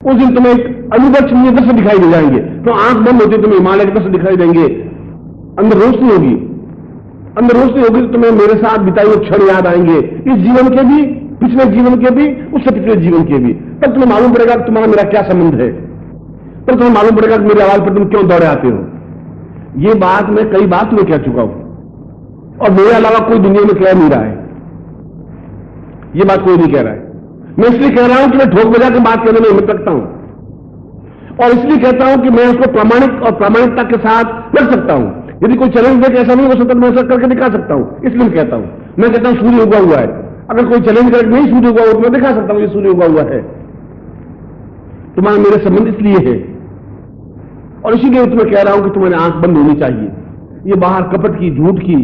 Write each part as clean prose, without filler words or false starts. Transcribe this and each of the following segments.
उस दिन तुम्हें एक अनुभवनीय दृश्य दिखाई दे जाएंगे। तो आंख बंद होती तुम्हें हिमालय के दृश्य दिखाई देंगे, अंदर रोशनी होगी, अंदर रोशनी होगी तो तुम्हें मेरे साथ बिताए हुए क्षण याद आएंगे, इस जीवन के भी, पिछले जीवन के भी, उससे पिछले जीवन के भी। तब तुम्हें मालूम पड़ेगा कि तुम्हारा मेरा क्या संबंध है, तब तुम्हें मालूम पड़ेगा कि मेरी आवाज पर तुम क्यों दौड़े आते हो। ये बात मैं कई बार तुम्हें कह चुका हूं और मेरे अलावा कोई दुनिया में कह नहीं रहा है, ये बात कोई नहीं कह रहा है। मैं इसलिए कह रहा हूं कि मैं ठोक बजा के बात करने में हिम्मत रखता हूं, और इसलिए कहता हूं कि मैं उसको प्रामाणिक और प्रामाणिकता के साथ लड़ सकता हूं। यदि कोई चैलेंज दे ऐसा नहीं हो सकता, मैं ऐसा करके दिखा सकता हूं, इसलिए मैं कहता हूं। मैं कहता हूं सूर्य उगा हुआ है, अगर कोई चैलेंज करके नहीं सूर्य उगा हुआ तो मैं दिखा सकता हूं ये सूर्य उगा हुआ है। तुम्हारा मेरे संबंध इसलिए है, और इसीलिए तुम्हें कह रहा हूं कि तुम्हारी आंख बंद होनी चाहिए, ये बाहर कपट की, झूठ की,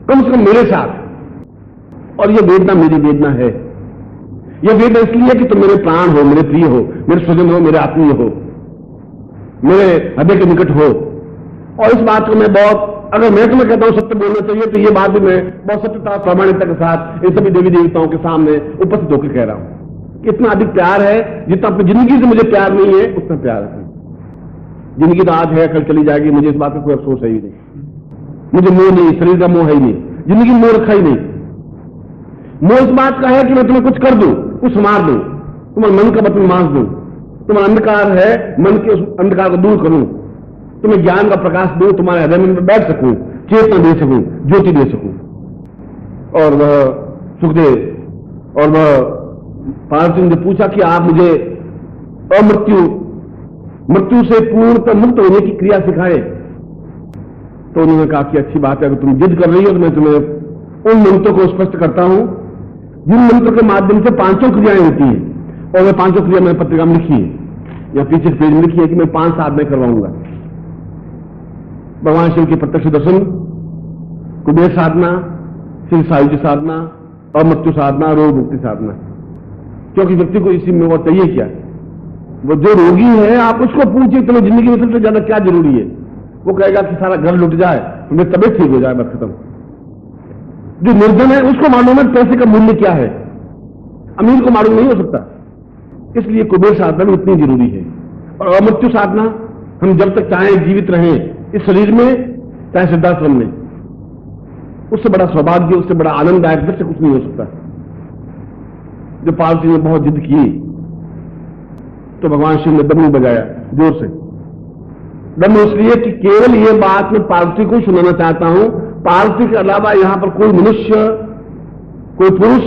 कम से कम मेरे साथ। और ये वेदना मेरी वेदना है, यह वेदना इसलिए कि तुम मेरे प्राण हो, मेरे प्रिय हो, मेरे स्वजन हो, मेरे आत्मीय हो, मेरे हृदय के निकट हो। और इस बात को मैं बहुत, अगर मैं तुम्हें कहता हूं सत्य बोलना चाहिए, तो ये बात भी मैं बहुत सत्यता प्रामाणिकता के साथ इन सभी देवी देवताओं के सामने उपस्थित होकर कह रहा हूं कि इतना अधिक प्यार है, जितना अपनी जिंदगी से मुझे प्यार नहीं है उतना प्यार है। जिंदगी तो आज है, कल चली जाएगी, मुझे इस बात का कोई अफसोस है ही नहीं, मुझे मोह नहीं, शरीर का मोह है ही नहीं, जिंदगी में मोह रखा ही नहीं। मोह इस बात का है कि मैं तुम्हें कुछ कर दूं, कुछ संवार दूं, तुम्हारे मन का बटन मांस दूं, तुम्हारा अंधकार है, मन के उस अंधकार को दूर करूं, तुम्हें ज्ञान का प्रकाश दूं, तुम्हारे हृदय में बैठ सकूं, चेतना दे सकूं, ज्योति दे सकूं। और वह सुखदेव और वह पार्वती ने पूछा कि आप मुझे मृत्यु से पूर्णतः मुक्त होने की क्रिया सिखाए। तो उन्होंने कहा कि अच्छी बात है, अगर तुम जिद कर रही हो तो मैं तुम्हें उन मंत्रों को स्पष्ट करता हूं जिन मंत्र के माध्यम से 5 क्रियाएं होती हैं। और वह 5 क्रिया मैंने पत्रिका में लिखी है, या पीछे पेज में लिखी है कि मैं 5 साधनाएं करवाऊंगा। भगवान शिव के प्रत्यक्ष दर्शन, कुबेर साधना, शिव सायुज्य साधना, अमृत्यु साधना, रोग मुक्ति साधना। क्योंकि व्यक्ति को इसी में वो चाहिए क्या, वो जो रोगी है आप उसको पूछिए तुम्हें जिंदगी में सबसे ज्यादा क्या जरूरी है, वो कहेगा कि सारा घर लुट जाए, तुम्हें तबियत ठीक हो जाए, बस खत्म। जो निर्धन है उसको मालूम है पैसे का मूल्य क्या है, अमीर को मालूम नहीं हो सकता। इसलिए कुबेर साधना भी इतनी जरूरी है। और अमृत्यु साधना, हम जब तक चाहे जीवित रहें इस शरीर में, चाहे सिद्धाश्रम में, उससे बड़ा सौभाग्य, उससे बड़ा आनंददायक दृश्य कुछ नहीं हो सकता। जब पार्वती ने बहुत जिद की तो भगवान शिव ने डमरू बजाया जोर से। डमरू इसलिए कि केवल ये बात मैं पार्वती को सुनाना चाहता हूं, पार्वती के अलावा यहां पर कोई मनुष्य, कोई पुरुष,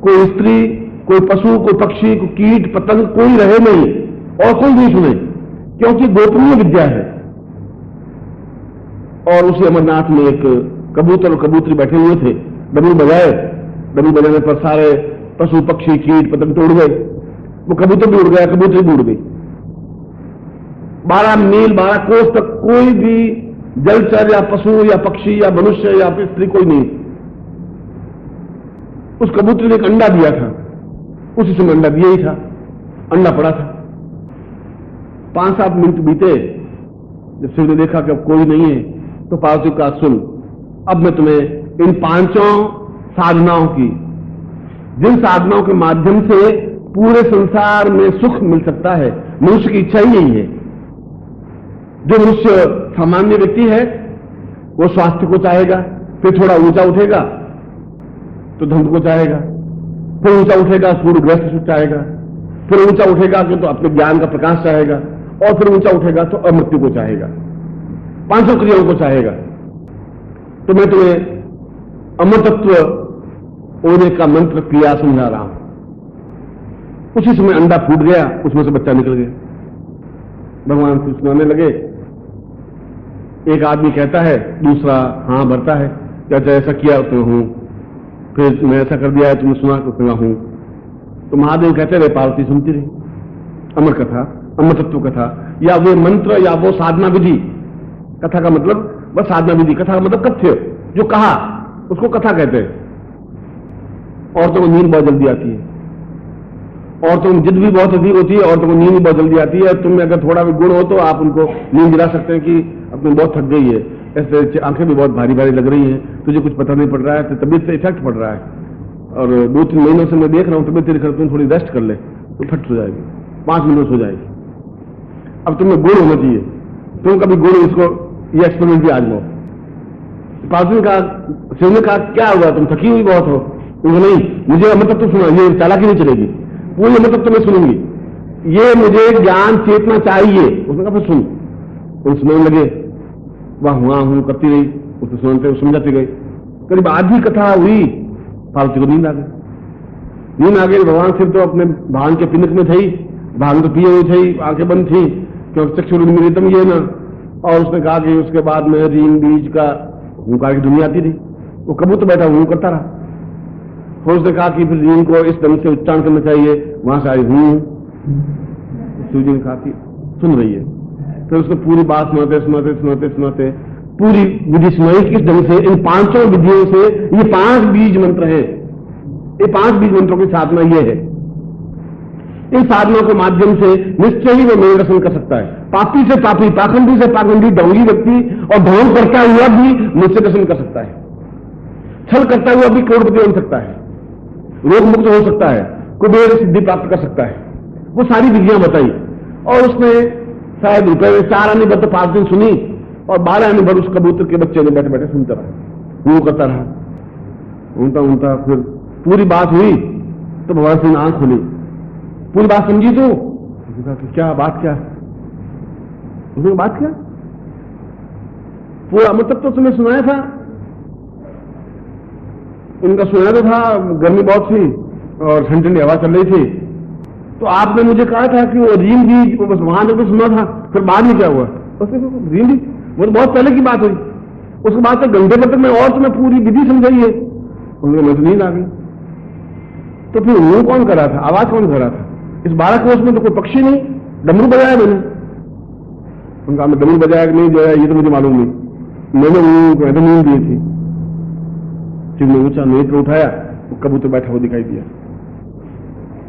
कोई स्त्री, कोई पशु, कोई पक्षी, कोई कीट पतंग, कोई रहे नहीं और कोई नहीं सुने, क्योंकि गोपनीय विद्या है। और उसी अमरनाथ में एक कबूतर और कबूतरी बैठे हुए थे, डमरू बजाए, डमरू बजाने पर सारे पशु पक्षी कीट पतंग तो उड़ गए, वो कबूतर भी उड़ गया, कबूतरी भी उड़ गई। 12 मील 12 कोस तक कोई भी जलचर या पशु या पक्षी या मनुष्य या स्त्री कोई नहीं। उस कबूतरी ने एक अंडा दिया था, उसी समय अंडा दिया ही था, अंडा पड़ा था। 5-7 मिनट बीते, जब शिव ने देखा कि अब कोई नहीं है तो पार्वती का सुन, अब मैं तुम्हें इन 5 साधनाओं की, जिन साधनाओं के माध्यम से पूरे संसार में सुख मिल सकता है, मनुष्य की इच्छा ही यही है। जो मनुष्य सामान्य व्यक्ति है वो स्वास्थ्य को चाहेगा, फिर थोड़ा ऊंचा उठेगा तो धन को चाहेगा, फिर ऊंचा उठेगा पूर्ण ग्रस्त सुख चाहेगा, फिर ऊंचा उठेगा तो अपने ज्ञान का प्रकाश चाहेगा, और फिर ऊंचा उठेगा तो अमृत्यु को चाहेगा, 5 क्रियाओं को चाहेगा। तो मैं तुम्हें अमृतत्व होने का मंत्र क्रिया समझा रहा हूं। उसी समय अंडा फूट गया, उसमें से बच्चा निकल गया। भगवान कुछ सुनाने लगे। एक आदमी कहता है, दूसरा हां भरता है, क्या ऐसा किया उसमें हूं, फिर मैं ऐसा कर दिया है तुमने सुना तो सुना हूं। तो महादेव कहते रहे, पार्वती सुनती रही। अमर कथा, अमर तत्व कथा, या वो मंत्र या वो साधना विधि। कथा का मतलब बस साधना विधि, कथा का मतलब कथ्य, जो कहा उसको कथा कहते हैं। औरतों को नींद बहुत जल्दी आती है, औरतों में जिद भी बहुत अधिक होती है, औरतों को नींद भी बहुत जल्दी आती है। तुम में अगर थोड़ा भी गुण हो तो आप उनको नींद दिला सकते हैं कि अब तुम बहुत थक गई है, ऐसे आंखें भी बहुत भारी भारी लग रही हैं, तुझे कुछ पता नहीं पड़ रहा है, तो तबीयत से इफेक्ट पड़ रहा है, और 2-3 महीनों से मैं देख रहा हूं तबीयत तेरी, तुम थोड़ी रेस्ट कर ले तो फट हो जाएगी, 5 मिनट हो जाएगी। अब तुम्हें गुण होना चाहिए, तुम कभी गुण इसको ये एक्सपेरिमेंट भी आजमाओ। पार्वती ने कहा, शिव ने कहा क्या हुआ, तुम थकी हुई बहुत हो। नहीं, मुझे अमृत तत्व सुना, ये चालाकी नहीं चलेगी, पूरी अमृत तत्व मैं सुनूंगी, ये मुझे ज्ञान चेतना चाहिए। उसने कहा फिर सुन। उन सुनने लगे, वह हुआ हूं करती रही, उसने सुनते समझाते गए। करीब आधी कथा हुई, पार्वती को नींद आ गई। नींद आ गई, भगवान शिव तो अपने भान के पिंडक में थे, भान तो पिए हुए थे, आंखें बंद थी क्योंकि चक्षुरुन्मीलितम ये ना। और उसने कहा कि उसके बाद में रीम बीज का हुंकार की दुनिया आती थी, वो कबूतर बैठा हूं करता रहा। फिर उसने कहा कि फिर रीम को इस ढंग से उच्चारण करना चाहिए, वहां से आई हूं। शिव जी ने कहा कि सुन रही है। फिर उसने पूरी बात सुनाते सुनाते सुनाते सुनाते पूरी विधि सुनाई, किस ढंग से इन 5 विधियों से ये 5 बीज मंत्र हैं, ये 5 बीज मंत्रों की साधना ये है। इन साधनों के माध्यम से निश्चय ही वो मेरे दर्शन कर सकता है। पापी से पापी, पाखंडी से पाखंडी, ढोंगी व्यक्ति और ढोंग करता हुआ भी मुझसे दर्शन कर सकता है। छल करता हुआ भी करोड़पति बन सकता है, रोग मुक्त हो सकता है, कुबेर सिद्धि प्राप्त कर सकता है। वो सारी विधियां बताई और उसने शायद रुपए में 4 आने भर तो 5 दिन सुनी और 12 आने भर उस कबूतर के बच्चे ने बैठे बैठे सुनता रहा, वो करता रहा, उनता उनता। फिर पूरी बात हुई तो भगवान सिंह ने आंख खोली, पूरी बात समझी तो क्या बात, क्या उसने बात क्या, पूरा मतलब तो तुम्हें सुनाया था, उनका सुनाया तो था, गर्मी बहुत थी और ठंडी ठंडी हवा चल रही थी, तो आपने मुझे कहा था कि वो रीम बीज बस वहां तक तो सुना था, फिर बाद में क्या हुआ, रीम बीज वो तो बहुत पहले की बात हुई, उसके बाद तक घंटे भर तक मैं और तुम्हें पूरी विधि समझाई है। उन्होंने मैं तो नींद आ गई। तो फिर वो कौन कर रहा था, आवाज कौन कर रहा था? इस 12 कोष में तो कोई पक्षी नहीं, डमरू बजाया मैंने। उनका मैं डमरू बजाया कि नहीं जो है ये तो मुझे मालूम नहीं, मैंने तो नींद दी थी। फिर मैं ऊंचा नेत्र उठाया, कबूतर बैठा हुआ दिखाई दिया।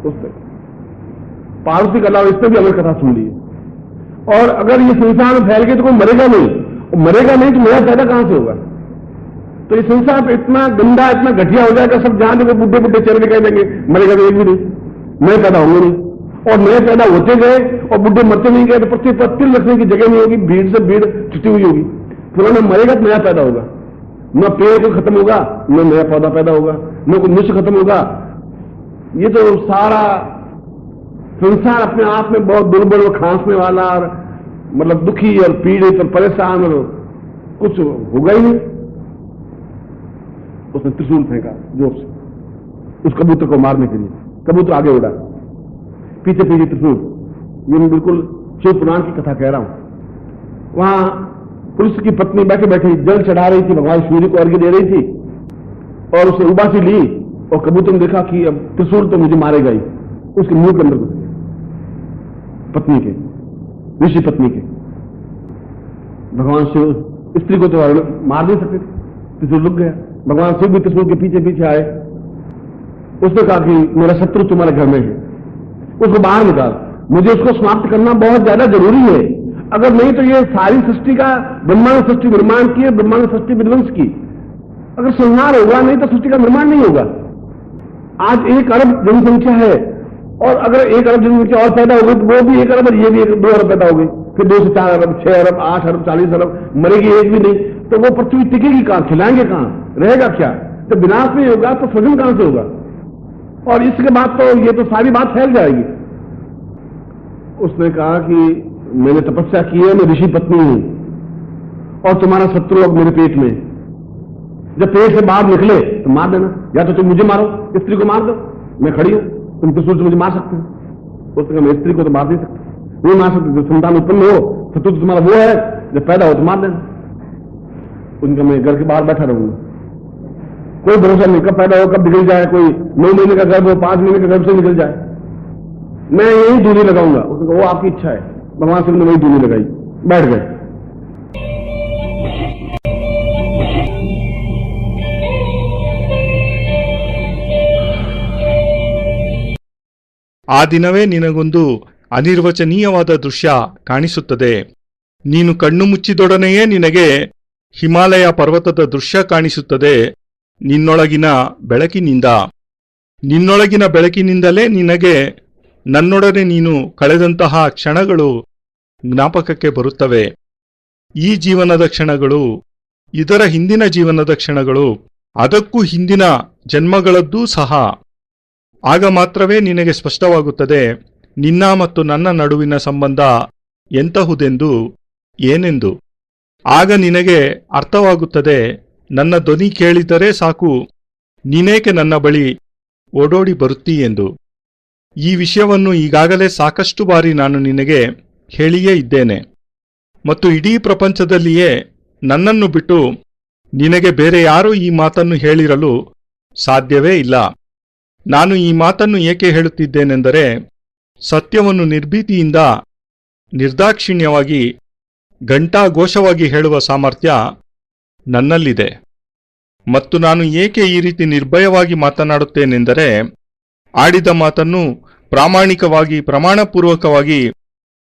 उस तक पार्वती के अलावा इसने भी अमर कथा सुन ली। और अगर ये संसार में फैल गए तो कोई मरेगा नहीं, मरेगा नहीं तो मेरा पैदा कहां से होगा? तो ये संसार इतना गंदा, इतना घटिया हो जाएगा, सब जहां देखो बुढ़े बुढ़े चेहरे दिखाई देंगे, मरेगा तो एक भी नहीं, मैं पैदा होंगे नहीं। और मैं पैदा होते गए और बुढ़े मरते नहीं गए तो पृथ्वी पर तिल रखने की जगह नहीं होगी, भीड़ से भीड़ छुट्टी हुई होगी। पुराना मरेगा तो नया पैदा होगा, न पेड़ को खत्म होगा, न नया पौधा पैदा होगा, न कोई मनुष्य खत्म होगा। ये तो सारा संसार अपने आप में बहुत दुर्बल और खांसने वाला और मतलब दुखी और पीड़ित और परेशान और कुछ होगा ही नहीं। उसने त्रिशूल फेंका जोर से उस कबूतर को मारने के लिए, कबूतर आगे उड़ा, पीछे पीछे त्रिशूल। ये मैं बिल्कुल शिव पुराण की कथा कह रहा हूं। वहां पुरुष की पत्नी बैठे बैठे जल चढ़ा रही थी, भगवान सूर्य को अर्घ्य दे रही थी और उसे उबासी ली और कबूतर ने देखा कि अब त्रिशूल तो मुझे मारेगा ही, उसके मुंह के अंदर घुस गया, पत्नी के, ऋषि पत्नी के। भगवान शिव स्त्री को तो मार नहीं सकते, त्रिशूल रुक गया। भगवान शिव भी त्रिशूल के पीछे पीछे आए। उसने कहा कि मेरा शत्रु तुम्हारे घर में है, उसको बाहर निकाल, मुझे उसको समाप्त करना बहुत ज्यादा जरूरी है। अगर नहीं तो ये सारी सृष्टि का, ब्रह्मांड सृष्टि निर्माण की, ब्रह्मांड सृष्टि विध्वंस की। अगर संहार होगा नहीं तो सृष्टि का निर्माण नहीं होगा। आज 1 अरब जनसंख्या है और अगर 1 अरब जनसंख्या और पैदा हो गई तो वो भी 1 अरब और ये भी 2 अरब पैदा हो गई, फिर 2 से 4 अरब, 6 अरब, 8 अरब, 40 अरब, मरेगी एक भी नहीं, तो वो पृथ्वी टिकेगी कहां, खिलाएंगे कहां, रहेगा क्या? तो विनाश नहीं होगा तो सृजन कहां से होगा? और इसके बाद तो ये तो सारी बात फैल जाएगी। उसने कहा कि मैंने तपस्या की है, मैं ऋषि पत्नी हूं और तुम्हारा शत्रु अब मेरे पेट में, जब पेट से बाहर निकले तो मार देना, या तो तुम मुझे मारो, स्त्री को मार दो, मैं खड़ी हूं, तुम त्रिशूल से मुझे मार सकते हो। उसने कहा मैं स्त्री को तो मार नहीं सकती, वो मार सकती, जो संतान उत्पन्न हो, शत्रु तो तुम्हारा वो है, जब पैदा हो तो मार देना। उनका मैं घर के बाहर बैठा रहूंगा, कोई भरोसा नहीं कब पैदा हो, कब निकल जाए, कोई 9 महीने का गर्भ हो, 5 महीने का गर्भ से निकल जाए, मैं यही दूरी लगाऊंगा। उसने कहा वो आपकी इच्छा है। भगवान शिव ने वही दूरी लगाई, बैठ गए। ಆ ದಿನವೇ ನಿನಗೊಂದು ಅನಿರ್ವಚನೀಯವಾದ ದೃಶ್ಯ ಕಾಣಿಸುತ್ತದೆ. ನೀನು ಕಣ್ಣು ಮುಚ್ಚಿದೊಡನೆಯೇ ನಿನಗೆ ಹಿಮಾಲಯ ಪರ್ವತದ ದೃಶ್ಯ ಕಾಣಿಸುತ್ತದೆ. ನಿನ್ನೊಳಗಿನ ಬೆಳಕಿನಿಂದಲೇ ನಿನಗೆ ನನ್ನೊಡನೆ ನೀನು ಕಳೆದಂತಹ ಕ್ಷಣಗಳು ಜ್ಞಾಪಕಕ್ಕೆ ಬರುತ್ತವೆ. ಈ ಜೀವನದ ಕ್ಷಣಗಳು, ಇದರ ಹಿಂದಿನ ಜೀವನದ ಕ್ಷಣಗಳು, ಅದಕ್ಕೂ ಹಿಂದಿನ ಜನ್ಮಗಳದ್ದೂ ಸಹ. ಆಗ ಮಾತ್ರವೇ ನಿನಗೆ ಸ್ಪಷ್ಟವಾಗುತ್ತದೆ ನಿನ್ನ ಮತ್ತು ನನ್ನ ನಡುವಿನ ಸಂಬಂಧ ಎಂತಹುದೆಂದು, ಏನೆಂದು. ಆಗ ನಿನಗೆ ಅರ್ಥವಾಗುತ್ತದೆ, ನನ್ನ ಧ್ವನಿ ಕೇಳಿದರೆ ಸಾಕು ನೀನೇಕೆ ನನ್ನ ಬಳಿ ಓಡೋಡಿ ಬರುತ್ತೀ ಎಂದು. ಈ ವಿಷಯವನ್ನು ಈಗಾಗಲೇ ಸಾಕಷ್ಟು ಬಾರಿ ನಾನು ನಿನಗೆ ಹೇಳಿಯೇ ಇದ್ದೇನೆ ಮತ್ತು ಇಡೀ ಪ್ರಪಂಚದಲ್ಲಿಯೇ ನನ್ನನ್ನು ಬಿಟ್ಟು ನಿನಗೆ ಬೇರೆ ಯಾರೂ ಈ ಮಾತನ್ನು ಹೇಳಿರಲು ಸಾಧ್ಯವೇ ಇಲ್ಲ. ನಾನು ಈ ಮಾತನ್ನು ಏಕೆ ಹೇಳುತ್ತಿದ್ದೇನೆಂದರೆ, ಸತ್ಯವನ್ನು ನಿರ್ಭೀತಿಯಿಂದ ನಿರ್ದಾಕ್ಷಿಣ್ಯವಾಗಿ ಘಂಟಾಘೋಷವಾಗಿ ಹೇಳುವ ಸಾಮರ್ಥ್ಯ ನನ್ನಲ್ಲಿದೆ. ಮತ್ತು ನಾನು ಏಕೆ ಈ ರೀತಿ ನಿರ್ಭಯವಾಗಿ ಮಾತನಾಡುತ್ತೇನೆಂದರೆ, ಆಡಿದ ಮಾತನ್ನು ಪ್ರಾಮಾಣಿಕವಾಗಿ ಪ್ರಮಾಣಪೂರ್ವಕವಾಗಿ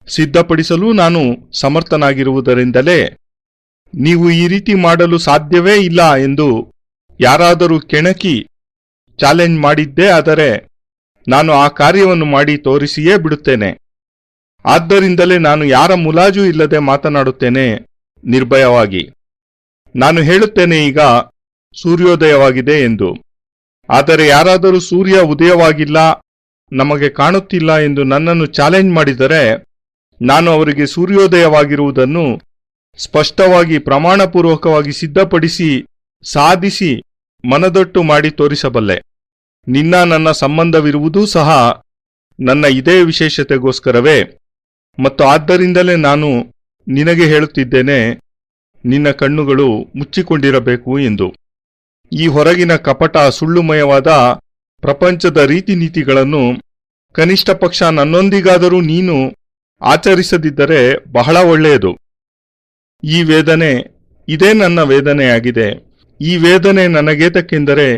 ಸಿದ್ಧಪಡಿಸಲು ನಾನು ಸಮರ್ಥನಾಗಿರುವುದರಿಂದಲೇ. ನೀವು ಈ ರೀತಿ ಮಾಡಲು ಸಾಧ್ಯವೇ ಇಲ್ಲ ಎಂದು ಯಾರಾದರೂ ಕೆಣಕಿ ಚಾಲೆಂಜ್ ಮಾಡಿದ್ದೇ ಆದರೆ ನಾನು ಆ ಕಾರ್ಯವನ್ನು ಮಾಡಿ ತೋರಿಸಿಯೇ ಬಿಡುತ್ತೇನೆ. ಆದ್ದರಿಂದಲೇ ನಾನು ಯಾರ ಮುಲಾಜೂ ಇಲ್ಲದೆ ಮಾತನಾಡುತ್ತೇನೆ ನಿರ್ಭಯವಾಗಿ. ನಾನು ಹೇಳುತ್ತೇನೆ, ಈಗ ಸೂರ್ಯೋದಯವಾಗಿದೆ ಎಂದು. ಆದರೆ ಯಾರಾದರೂ ಸೂರ್ಯ ಉದಯವಾಗಿಲ್ಲ, ನಮಗೆ ಕಾಣುತ್ತಿಲ್ಲ ಎಂದು ನನ್ನನ್ನು ಚಾಲೆಂಜ್ ಮಾಡಿದರೆ ನಾನು ಅವರಿಗೆ ಸೂರ್ಯೋದಯವಾಗಿರುವುದನ್ನು ಸ್ಪಷ್ಟವಾಗಿ ಪ್ರಮಾಣಪೂರ್ವಕವಾಗಿ ಸಿದ್ಧಪಡಿಸಿ ಸಾಧಿಸಿ ಮನದಟ್ಟು ಮಾಡಿ ತೋರಿಸಬಲ್ಲೆ. ನಿನ್ನ ನನ್ನ ಸಂಬಂಧವಿರುವುದೂ ಸಹ ನನ್ನ ಇದೇ ವಿಶೇಷತೆಗೋಸ್ಕರವೇ. ಮತ್ತು ಆದ್ದರಿಂದಲೇ ನಾನು ನಿನಗೆ ಹೇಳುತ್ತಿದ್ದೇನೆ, ನಿನ್ನ ಕಣ್ಣುಗಳು ಮುಚ್ಚಿಕೊಂಡಿರಬೇಕು ಎಂದು. ಈ ಹೊರಗಿನ ಕಪಟ ಸುಳ್ಳುಮಯವಾದ ಪ್ರಪಂಚದ ರೀತಿನೀತಿಗಳನ್ನು ಕನಿಷ್ಠ ಪಕ್ಷ ನನ್ನೊಂದಿಗಾದರೂ ನೀನು ಆಚರಿಸದಿದ್ದರೆ ಬಹಳ ಒಳ್ಳೆಯದು. ಈ ವೇದನೆ, ಇದೇ ನನ್ನ ವೇದನೆಯಾಗಿದೆ. ಈ ವೇದನೆ ನನಗೇತಕ್ಕೆಂದರೆ,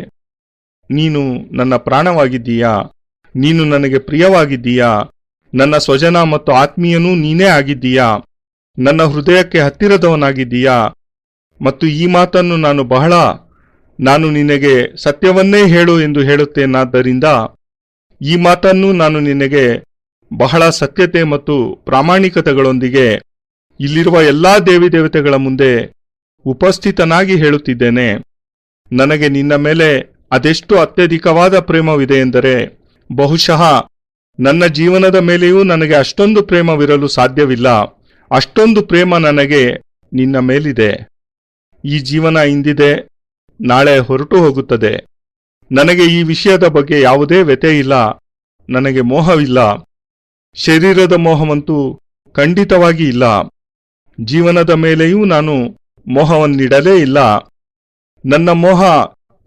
ನೀನು ನನ್ನ ಪ್ರಾಣವಾಗಿದ್ದೀಯಾ, ನೀನು ನನಗೆ ಪ್ರಿಯವಾಗಿದ್ದೀಯಾ, ನನ್ನ ಸ್ವಜನ ಮತ್ತು ಆತ್ಮೀಯನೂ ನೀನೇ ಆಗಿದ್ದೀಯಾ, ನನ್ನ ಹೃದಯಕ್ಕೆ ಹತ್ತಿರದವನಾಗಿದ್ದೀಯಾ. ಮತ್ತು ಈ ಮಾತನ್ನು ನಾನು ನಿನಗೆ ಸತ್ಯವನ್ನೇ ಹೇಳು ಎಂದು ಹೇಳುತ್ತೇನಾದ್ದರಿಂದ ಈ ಮಾತನ್ನು ನಾನು ನಿನಗೆ ಬಹಳ ಸತ್ಯತೆ ಮತ್ತು ಪ್ರಾಮಾಣಿಕತೆಗಳೊಂದಿಗೆ ಇಲ್ಲಿರುವ ಎಲ್ಲಾ ದೇವಿದೇವತೆಗಳ ಮುಂದೆ ಉಪಸ್ಥಿತನಾಗಿ ಹೇಳುತ್ತಿದ್ದೇನೆ. ನನಗೆ ನಿನ್ನ ಮೇಲೆ ಅದೆಷ್ಟು ಅತ್ಯಧಿಕವಾದ ಪ್ರೇಮವಿದೆ ಎಂದರೆ, ಬಹುಶಃ ನನ್ನ ಜೀವನದ ಮೇಲೆಯೂ ನನಗೆ ಅಷ್ಟೊಂದು ಪ್ರೇಮವಿರಲು ಸಾಧ್ಯವಿಲ್ಲ. ಅಷ್ಟೊಂದು ಪ್ರೇಮ ನನಗೆ ನಿನ್ನ ಮೇಲಿದೆ. ಈ ಜೀವನ ಇಂದಿದೆ, ನಾಳೆ ಹೊರಟು ಹೋಗುತ್ತದೆ. ನನಗೆ ಈ ವಿಷಯದ ಬಗ್ಗೆ ಯಾವುದೇ ವ್ಯಥೆ ಇಲ್ಲ, ನನಗೆ ಮೋಹವಿಲ್ಲ. ಶರೀರದ ಮೋಹವಂತೂ ಖಂಡಿತವಾಗಿ ಇಲ್ಲ. ಜೀವನದ ಮೇಲೆಯೂ ನಾನು ಮೋಹವನ್ನಿಡಲೇ ಇಲ್ಲ. ನನ್ನ ಮೋಹ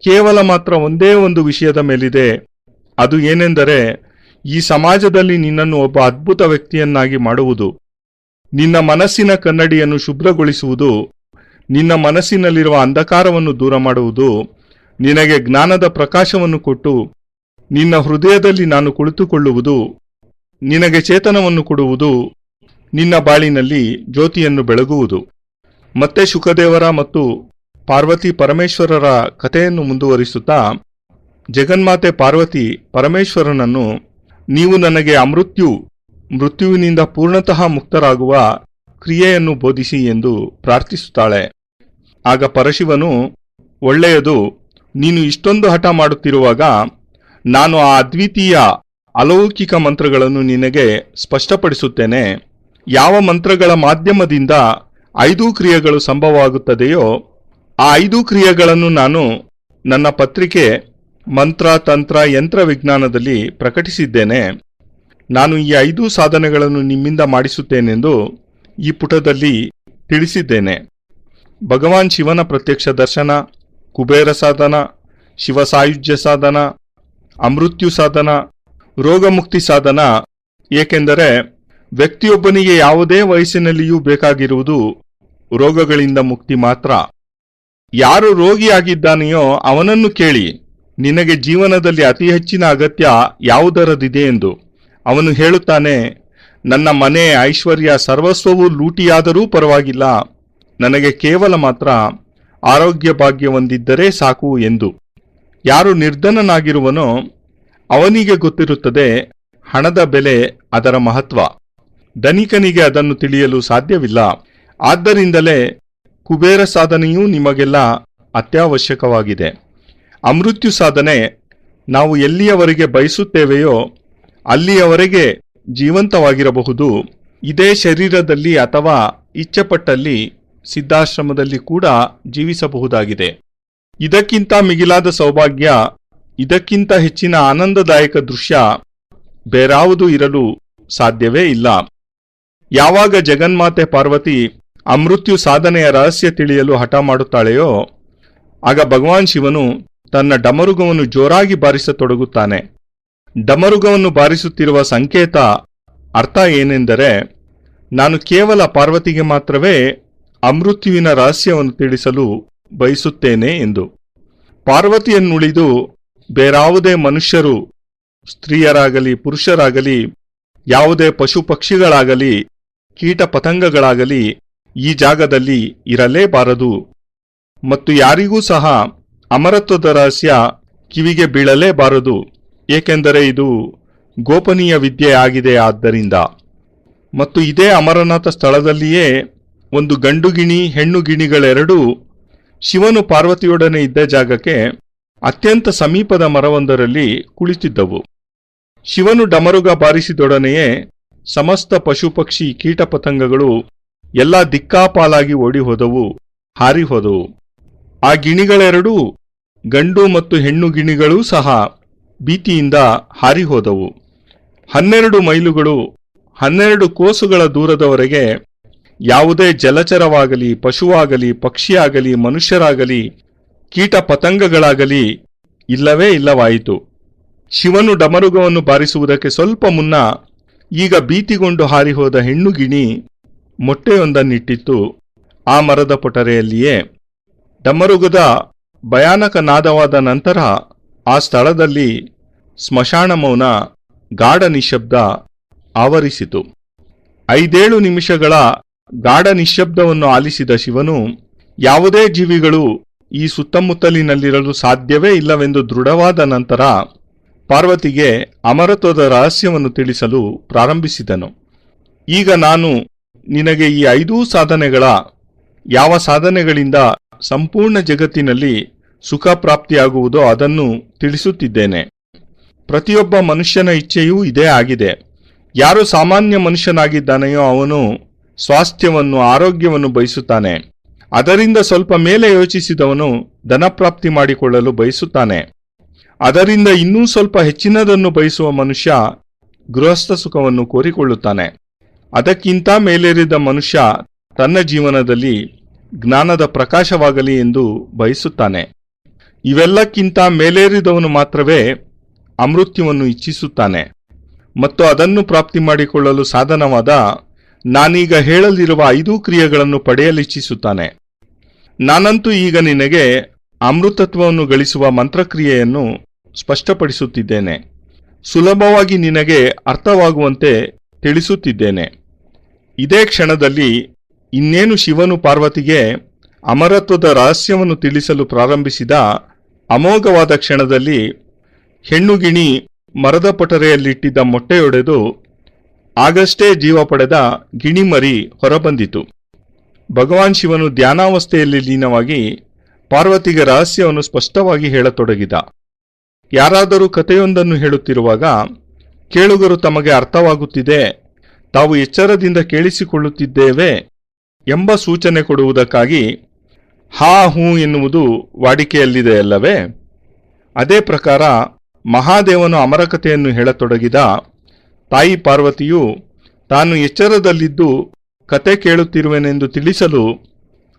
ಕೇವಲ ಮಾತ್ರ ಒಂದೇ ಒಂದು ವಿಷಯದ ಮೇಲಿದೆ. ಅದು ಏನೆಂದರೆ, ಈ ಸಮಾಜದಲ್ಲಿ ನಿನ್ನನ್ನು ಒಬ್ಬ ಅದ್ಭುತ ವ್ಯಕ್ತಿಯನ್ನಾಗಿ ಮಾಡುವುದು, ನಿನ್ನ ಮನಸ್ಸಿನ ಕನ್ನಡಿಯನ್ನು ಶುಭ್ರಗೊಳಿಸುವುದು, ನಿನ್ನ ಮನಸ್ಸಿನಲ್ಲಿರುವ ಅಂಧಕಾರವನ್ನು ದೂರ ಮಾಡುವುದು, ನಿನಗೆ ಜ್ಞಾನದ ಪ್ರಕಾಶವನ್ನು ಕೊಟ್ಟು ನಿನ್ನ ಹೃದಯದಲ್ಲಿ ನಾನು ಕುಳಿತುಕೊಳ್ಳುವುದು, ನಿನಗೆ ಚೇತನವನ್ನು ಕೊಡುವುದು, ನಿನ್ನ ಬಾಳಿನಲ್ಲಿ ಜ್ಯೋತಿಯನ್ನು ಬೆಳಗುವುದು. ಮತ್ತೆ ಶುಕದೇವರ ಮತ್ತು ಪಾರ್ವತಿ ಪರಮೇಶ್ವರರ ಕಥೆಯನ್ನು ಮುಂದುವರಿಸುತ್ತಾ, ಜಗನ್ಮಾತೆ ಪಾರ್ವತಿ ಪರಮೇಶ್ವರನನ್ನು, ನೀವು ನನಗೆ ಮೃತ್ಯುವಿನಿಂದ ಪೂರ್ಣತಃ ಮುಕ್ತರಾಗುವ ಕ್ರಿಯೆಯನ್ನು ಬೋಧಿಸಿ ಎಂದು ಪ್ರಾರ್ಥಿಸುತ್ತಾಳೆ. ಆಗ ಪರಶಿವನು, ಒಳ್ಳೆಯದು, ನೀನು ಇಷ್ಟೊಂದು ಹಠ ಮಾಡುತ್ತಿರುವಾಗ ನಾನು ಆ ಅದ್ವಿತೀಯ ಅಲೌಕಿಕ ಮಂತ್ರಗಳನ್ನು ನಿನಗೆ ಸ್ಪಷ್ಟಪಡಿಸುತ್ತೇನೆ. ಯಾವ ಮಂತ್ರಗಳ ಮಾಧ್ಯಮದಿಂದ 5 ಕ್ರಿಯೆಗಳು ಸಂಭವವಾಗುತ್ತದೆಯೋ ಆ 5 ಕ್ರಿಯೆಗಳನ್ನು ನಾನು ನನ್ನ ಪತ್ರಿಕೆ ಮಂತ್ರ ತಂತ್ರ ಯಂತ್ರ ವಿಜ್ಞಾನದಲ್ಲಿ ಪ್ರಕಟಿಸಿದ್ದೇನೆ. ನಾನು ಈ 5 ಸಾಧನೆಗಳನ್ನು ನಿಮ್ಮಿಂದ ಮಾಡಿಸುತ್ತೇನೆಂದು ಈ ಪುಟದಲ್ಲಿ ತಿಳಿಸಿದ್ದೇನೆ. ಭಗವಾನ್ ಶಿವನ ಪ್ರತ್ಯಕ್ಷ ದರ್ಶನ, ಕುಬೇರ ಸಾಧನ, ಶಿವಸಾಯುಜ್ಯ ಸಾಧನ, ಅಮೃತ್ಯು ಸಾಧನ, ರೋಗಮುಕ್ತಿ ಸಾಧನ. ಏಕೆಂದರೆ ವ್ಯಕ್ತಿಯೊಬ್ಬನಿಗೆ ಯಾವುದೇ ವಯಸ್ಸಿನಲ್ಲಿಯೂ ಬೇಕಾಗಿರುವುದು ರೋಗಗಳಿಂದ ಮುಕ್ತಿ ಮಾತ್ರ. ಯಾರು ರೋಗಿಯಾಗಿದ್ದಾನೆಯೋ ಅವನನ್ನು ಕೇಳಿ, ನಿನಗೆ ಜೀವನದಲ್ಲಿ ಅತಿ ಹೆಚ್ಚಿನ ಅಗತ್ಯ ಯಾವುದರದಿದೆ ಎಂದು. ಅವನು ಹೇಳುತ್ತಾನೆ, ನನ್ನ ಮನೆ, ಐಶ್ವರ್ಯ, ಸರ್ವಸ್ವವೂ ಲೂಟಿಯಾದರೂ ಪರವಾಗಿಲ್ಲ, ನನಗೆ ಕೇವಲ ಮಾತ್ರ ಆರೋಗ್ಯ ಭಾಗ್ಯ ಹೊಂದಿದ್ದರೆ ಸಾಕು ಎಂದು. ಯಾರು ನಿರ್ಧನನಾಗಿರುವನೋ ಅವನಿಗೆ ಗೊತ್ತಿರುತ್ತದೆ ಹಣದ ಬೆಲೆ, ಅದರ ಮಹತ್ವ. ಧನಿಕನಿಗೆ ಅದನ್ನು ತಿಳಿಯಲು ಸಾಧ್ಯವಿಲ್ಲ. ಆದ್ದರಿಂದಲೇ ಕುಬೇರ ಸಾಧನೆಯೂ ನಿಮಗೆಲ್ಲ ಅತ್ಯವಶ್ಯಕವಾಗಿದೆ. ಅಮೃತ್ಯು ಸಾಧನೆ ನಾವು ಎಲ್ಲಿಯವರೆಗೆ ಬಯಸುತ್ತೇವೆಯೋ ಅಲ್ಲಿಯವರೆಗೆ ಜೀವಂತವಾಗಿರಬಹುದು. ಇದೇ ಶರೀರದಲ್ಲಿ ಅಥವಾ ಇಚ್ಛೆಪಟ್ಟಲ್ಲಿ ಸಿದ್ಧಾಶ್ರಮದಲ್ಲಿ ಕೂಡ ಜೀವಿಸಬಹುದಾಗಿದೆ. ಇದಕ್ಕಿಂತ ಮಿಗಿಲಾದ ಸೌಭಾಗ್ಯ, ಇದಕ್ಕಿಂತ ಹೆಚ್ಚಿನ ಆನಂದದಾಯಕ ದೃಶ್ಯ ಬೇರಾವುದೂ ಇರಲು ಸಾಧ್ಯವೇ ಇಲ್ಲ. ಯಾವಾಗ ಜಗನ್ಮಾತೆ ಪಾರ್ವತಿ ಅಮೃತ್ಯು ಸಾಧನೆಯ ರಹಸ್ಯ ತಿಳಿಯಲು ಹಠ ಮಾಡುತ್ತಾಳೆಯೋ ಆಗ ಭಗವಾನ್ ಶಿವನು ತನ್ನ ಡಮರುಗವನ್ನು ಜೋರಾಗಿ ಬಾರಿಸತೊಡಗುತ್ತಾನೆ. ಡಮರುಗವನ್ನು ಬಾರಿಸುತ್ತಿರುವ ಸಂಕೇತ ಅರ್ಥ ಏನೆಂದರೆ, ನಾನು ಕೇವಲ ಪಾರ್ವತಿಗೆ ಮಾತ್ರವೇ ಅಮೃತ್ಯುವಿನ ರಹಸ್ಯವನ್ನು ತಿಳಿಸಲು ಬಯಸುತ್ತೇನೆ ಎಂದು. ಪಾರ್ವತಿಯನ್ನುಳಿದು ಬೇರಾವುದೇ ಮನುಷ್ಯರು, ಸ್ತ್ರೀಯರಾಗಲಿ ಪುರುಷರಾಗಲಿ, ಯಾವುದೇ ಪಶು ಪಕ್ಷಿಗಳಾಗಲಿ ಕೀಟ ಪತಂಗಗಳಾಗಲಿ ಈ ಜಾಗದಲ್ಲಿ ಇರಲೇಬಾರದು. ಮತ್ತು ಯಾರಿಗೂ ಸಹ ಅಮರತ್ವದ ರಹಸ್ಯ ಕಿವಿಗೆ ಬೀಳಲೇಬಾರದು, ಏಕೆಂದರೆ ಇದು ಗೋಪನೀಯ ವಿದ್ಯೆ ಆಗಿದೆ. ಆದ್ದರಿಂದ ಮತ್ತು ಇದೇ ಅಮರನಾಥ ಸ್ಥಳದಲ್ಲಿಯೇ ಒಂದು ಗಂಡು ಗಿಣಿ ಹೆಣ್ಣು ಗಿಣಿಗಳೆರಡೂ ಶಿವನು ಪಾರ್ವತಿಯೊಡನೆ ಇದ್ದ ಜಾಗಕ್ಕೆ ಅತ್ಯಂತ ಸಮೀಪದ ಮರವೊಂದರಲ್ಲಿ ಕುಳಿತಿದ್ದವು. ಶಿವನು ಡಮರುಗ ಬಾರಿಸಿದೊಡನೆಯೇ ಸಮಸ್ತ ಪಶು ಪಕ್ಷಿ ಕೀಟ ಪತಂಗಗಳು ಎಲ್ಲ ದಿಕ್ಕಾಪಾಲಾಗಿ ಓಡಿಹೋದವು, ಹಾರಿಹೋದವು. ಆ ಗಿಣಿಗಳೆರಡೂ, ಗಂಡು ಮತ್ತು ಹೆಣ್ಣು ಗಿಣಿಗಳೂ ಸಹ ಭೀತಿಯಿಂದ ಹಾರಿಹೋದವು. 12 ಮೈಲುಗಳು 12 ಕೋಸುಗಳ ದೂರದವರೆಗೆ ಯಾವುದೇ ಜಲಚರವಾಗಲಿ, ಪಶುವಾಗಲಿ, ಪಕ್ಷಿಯಾಗಲಿ, ಮನುಷ್ಯರಾಗಲಿ, ಕೀಟ ಪತಂಗಗಳಾಗಲಿ ಇಲ್ಲವೇ ಇಲ್ಲವಾಯಿತು. ಶಿವನು ಡಮರುಗವನ್ನು ಬಾರಿಸುವುದಕ್ಕೆ ಸ್ವಲ್ಪ ಮುನ್ನ ಈಗ ಭೀತಿಗೊಂಡು ಹಾರಿಹೋದ ಹೆಣ್ಣು ಗಿಣಿ ಮೊಟ್ಟೆಯೊಂದನ್ನಿಟ್ಟಿತ್ತು ಆ ಮರದ ಪೊಟರೆಯಲ್ಲಿಯೇ. ಡಮರುಗದ ಭಯಾನಕ ನಾದವಾದ ನಂತರ ಆ ಸ್ಥಳದಲ್ಲಿ ಸ್ಮಶಾನ ಮೌನ, ಗಾಢ ನಿಶ್ಶಬ್ದ ಆವರಿಸಿತು. 5-7 ನಿಮಿಷಗಳ ಗಾಢ ನಿಶ್ಶಬ್ದವನ್ನು ಆಲಿಸಿದ ಶಿವನು ಯಾವುದೇ ಜೀವಿಗಳು ಈ ಸುತ್ತಮುತ್ತಲಿನಲ್ಲಿರಲು ಸಾಧ್ಯವೇ ಇಲ್ಲವೆಂದು ದೃಢವಾದ ನಂತರ ಪಾರ್ವತಿಗೆ ಅಮರತ್ವದ ರಹಸ್ಯವನ್ನು ತಿಳಿಸಲು ಪ್ರಾರಂಭಿಸಿದನು. ಈಗ ನಾನು ನಿನಗೆ ಈ 5 ಸಾಧನೆಗಳ ಯಾವ ಸಾಧನೆಗಳಿಂದ ಸಂಪೂರ್ಣ ಜಗತ್ತಿನಲ್ಲಿ ಸುಖ ಪ್ರಾಪ್ತಿಯಾಗುವುದೋ ಅದನ್ನು ತಿಳಿಸುತ್ತಿದ್ದೇನೆ. ಪ್ರತಿಯೊಬ್ಬ ಮನುಷ್ಯನ ಇಚ್ಛೆಯೂ ಇದೇ ಆಗಿದೆ. ಯಾರು ಸಾಮಾನ್ಯ ಮನುಷ್ಯನಾಗಿದ್ದಾನೆಯೋ ಅವನು ಸ್ವಾಸ್ಥ್ಯವನ್ನು, ಆರೋಗ್ಯವನ್ನು ಬಯಸುತ್ತಾನೆ. ಅದರಿಂದ ಸ್ವಲ್ಪ ಮೇಲೆ ಯೋಚಿಸಿದವನು ಧನಪ್ರಾಪ್ತಿ ಮಾಡಿಕೊಳ್ಳಲು ಬಯಸುತ್ತಾನೆ. ಅದರಿಂದ ಇನ್ನೂ ಸ್ವಲ್ಪ ಹೆಚ್ಚಿನದನ್ನು ಬಯಸುವ ಮನುಷ್ಯ ಗೃಹಸ್ಥ ಸುಖವನ್ನು ಕೋರಿಕೊಳ್ಳುತ್ತಾನೆ. ಅದಕ್ಕಿಂತ ಮೇಲೇರಿದ ಮನುಷ್ಯ ತನ್ನ ಜೀವನದಲ್ಲಿ ಜ್ಞಾನದ ಪ್ರಕಾಶವಾಗಲಿ ಎಂದು ಬಯಸುತ್ತಾನೆ. ಇವೆಲ್ಲಕ್ಕಿಂತ ಮೇಲೇರಿದವನು ಮಾತ್ರವೇ ಅಮೃತ್ಯವನ್ನು ಇಚ್ಛಿಸುತ್ತಾನೆ ಮತ್ತು ಅದನ್ನು ಪ್ರಾಪ್ತಿ ಮಾಡಿಕೊಳ್ಳಲು ಸಾಧನವಾದ ನಾನೀಗ ಹೇಳಲಿರುವ 5 ಕ್ರಿಯೆಗಳನ್ನು ಪಡೆಯಲಿಚ್ಛಿಸುತ್ತಾನೆ. ನಾನಂತೂ ಈಗ ನಿನಗೆ ಅಮೃತತ್ವವನ್ನು ಗಳಿಸುವ ಮಂತ್ರಕ್ರಿಯೆಯನ್ನು ಸ್ಪಷ್ಟಪಡಿಸುತ್ತಿದ್ದೇನೆ. ಸುಲಭವಾಗಿ ನಿನಗೆ ಅರ್ಥವಾಗುವಂತೆ ತಿಳಿಸುತ್ತಿದ್ದೇನೆ. ಇದೇ ಕ್ಷಣದಲ್ಲಿ ಇನ್ನೇನು ಶಿವನು ಪಾರ್ವತಿಗೆ ಅಮರತ್ವದ ರಹಸ್ಯವನ್ನು ತಿಳಿಸಲು ಪ್ರಾರಂಭಿಸಿದ ಅಮೋಘವಾದ ಕ್ಷಣದಲ್ಲಿ ಹೆಣ್ಣು ಗಿಣಿ ಮರದ ಪೊಟರೆಯಲ್ಲಿಟ್ಟಿದ್ದ ಮೊಟ್ಟೆಯೊಡೆದು ಆಗಷ್ಟೇ ಜೀವ ಪಡೆದ ಗಿಣಿಮರಿ ಹೊರಬಂದಿತು. ಭಗವಾನ್ ಶಿವನು ಧ್ಯಾನಾವಸ್ಥೆಯಲ್ಲಿ ಲೀನವಾಗಿ ಪಾರ್ವತಿಗೆ ರಹಸ್ಯವನ್ನು ಸ್ಪಷ್ಟವಾಗಿ ಹೇಳತೊಡಗಿದ. ಯಾರಾದರೂ ಕಥೆಯೊಂದನ್ನು ಹೇಳುತ್ತಿರುವಾಗ ಕೇಳುಗರು ತಮಗೆ ಅರ್ಥವಾಗುತ್ತಿದೆ, ತಾವು ಎಚ್ಚರದಿಂದ ಕೇಳಿಸಿಕೊಳ್ಳುತ್ತಿದ್ದೇವೆ ಎಂಬ ಸೂಚನೆ ಕೊಡುವುದಕ್ಕಾಗಿ ಹಾ ಹೂ ಎನ್ನುವುದು ವಾಡಿಕೆಯಲ್ಲಿದೆಯಲ್ಲವೇ? ಅದೇ ಪ್ರಕಾರ ಮಹಾದೇವನು ಅಮರಕಥೆಯನ್ನು ಹೇಳತೊಡಗಿದ. ತಾಯಿ ಪಾರ್ವತಿಯು ತಾನು ಎಚ್ಚರದಲ್ಲಿದ್ದು ಕತೆ ಕೇಳುತ್ತಿರುವೆನೆಂದು ತಿಳಿಸಲು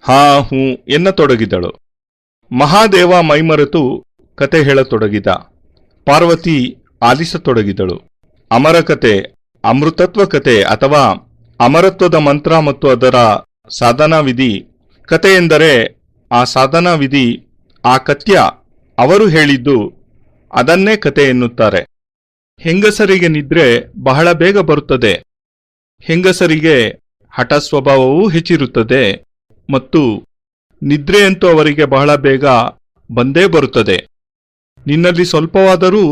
ಹಾ ಹೂ ಎನ್ನತೊಡಗಿದಳು. ಮಹಾದೇವ ಮೈಮರೆತು ಕತೆ ಹೇಳತೊಡಗಿದ. ಪಾರ್ವತಿ ಆಲಿಸತೊಡಗಿದಳು. ಅಮರಕತೆ, ಅಮೃತತ್ವ ಕತೆ ಅಥವಾ ಅಮರತ್ವದ ಮಂತ್ರ ಮತ್ತು ಅದರ ಸಾಧನಾ ವಿಧಿ. ಕತೆ ಎಂದರೆ ಆ ಸಾಧನಾ ವಿಧಿ, ಆ ಕತ್ಯ. ಅವರು ಹೇಳಿದ್ದು ಅದನ್ನೇ ಕತೆ ಎನ್ನುತ್ತಾರೆ. ಹೆಂಗಸರಿಗೆ ನಿದ್ರೆ ಬಹಳ ಬೇಗ ಬರುತ್ತದೆ. ಹೆಂಗಸರಿಗೆ ಹಠ ಸ್ವಭಾವವೂ ಹೆಚ್ಚಿರುತ್ತದೆ ಮತ್ತು ನಿದ್ರೆಯಂತೂ ಅವರಿಗೆ ಬಹಳ ಬೇಗ ಬಂದೇ ಬರುತ್ತದೆ. ನಿನ್ನಲ್ಲಿ ಸ್ವಲ್ಪವಾದರೂ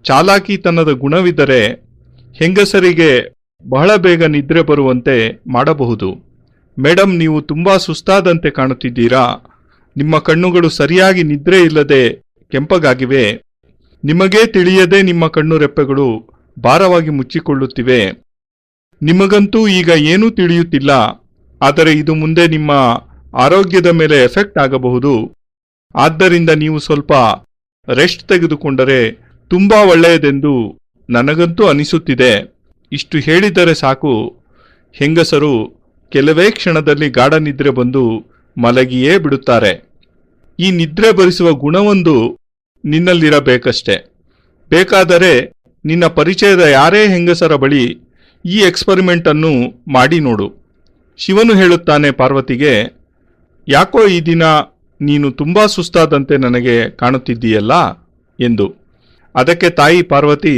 ಚಾಲಾಕಿತನದ ಗುಣವಿದ್ದರೆ ಹೆಂಗಸರಿಗೆ ಬಹಳ ಬೇಗ ನಿದ್ರೆ ಬರುವಂತೆ ಮಾಡಬಹುದು. ಮೇಡಮ್, ನೀವು ತುಂಬಾ ಸುಸ್ತಾದಂತೆ ಕಾಣುತ್ತಿದ್ದೀರಾ. ನಿಮ್ಮ ಕಣ್ಣುಗಳು ಸರಿಯಾಗಿ ನಿದ್ರೆ ಇಲ್ಲದೆ ಕೆಂಪಗಾಗಿವೆ. ನಿಮಗೇ ತಿಳಿಯದೆ ನಿಮ್ಮ ಕಣ್ಣು ರೆಪ್ಪೆಗಳು ಭಾರವಾಗಿ ಮುಚ್ಚಿಕೊಳ್ಳುತ್ತಿವೆ. ನಿಮಗಂತೂ ಈಗ ಏನೂ ತಿಳಿಯುತ್ತಿಲ್ಲ, ಆದರೆ ಇದು ಮುಂದೆ ನಿಮ್ಮ ಆರೋಗ್ಯದ ಮೇಲೆ ಎಫೆಕ್ಟ್ ಆಗಬಹುದು. ಆದ್ದರಿಂದ ನೀವು ಸ್ವಲ್ಪ ರೆಸ್ಟ್ ತೆಗೆದುಕೊಂಡರೆ ತುಂಬಾ ಒಳ್ಳೆಯದೆಂದು ನನಗಂತೂ ಅನಿಸುತ್ತಿದೆ. ಇಷ್ಟು ಹೇಳಿದರೆ ಸಾಕು. ಹೆಂಗಸರು ಕೆಲವೇ ಕ್ಷಣದಲ್ಲಿ ಗಾಢ ನಿದ್ರೆ ಬಂದು ಮಲಗಿಯೇ ಬಿಡುತ್ತಾರೆ. ಈ ನಿದ್ರೆ ಬರಿಸುವ ಗುಣವೊಂದು ನಿನ್ನಲ್ಲಿರಬೇಕಷ್ಟೆ. ಬೇಕಾದರೆ ನಿನ್ನ ಪರಿಚಯದ ಯಾರೇ ಹೆಂಗಸರ ಬಳಿ ಈ ಎಕ್ಸ್ಪರಿಮೆಂಟ್ ಅನ್ನು ಮಾಡಿ ನೋಡು. ಶಿವನು ಹೇಳುತ್ತಾನೆ ಪಾರ್ವತಿಗೆ, ಯಾಕೋ ಈ ದಿನ ನೀನು ತುಂಬಾ ಸುಸ್ತಾದಂತೆ ನನಗೆ ಕಾಣುತ್ತಿದ್ದೀಯಲ್ಲ ಎಂದು. ಅದಕ್ಕೆ ತಾಯಿ ಪಾರ್ವತಿ,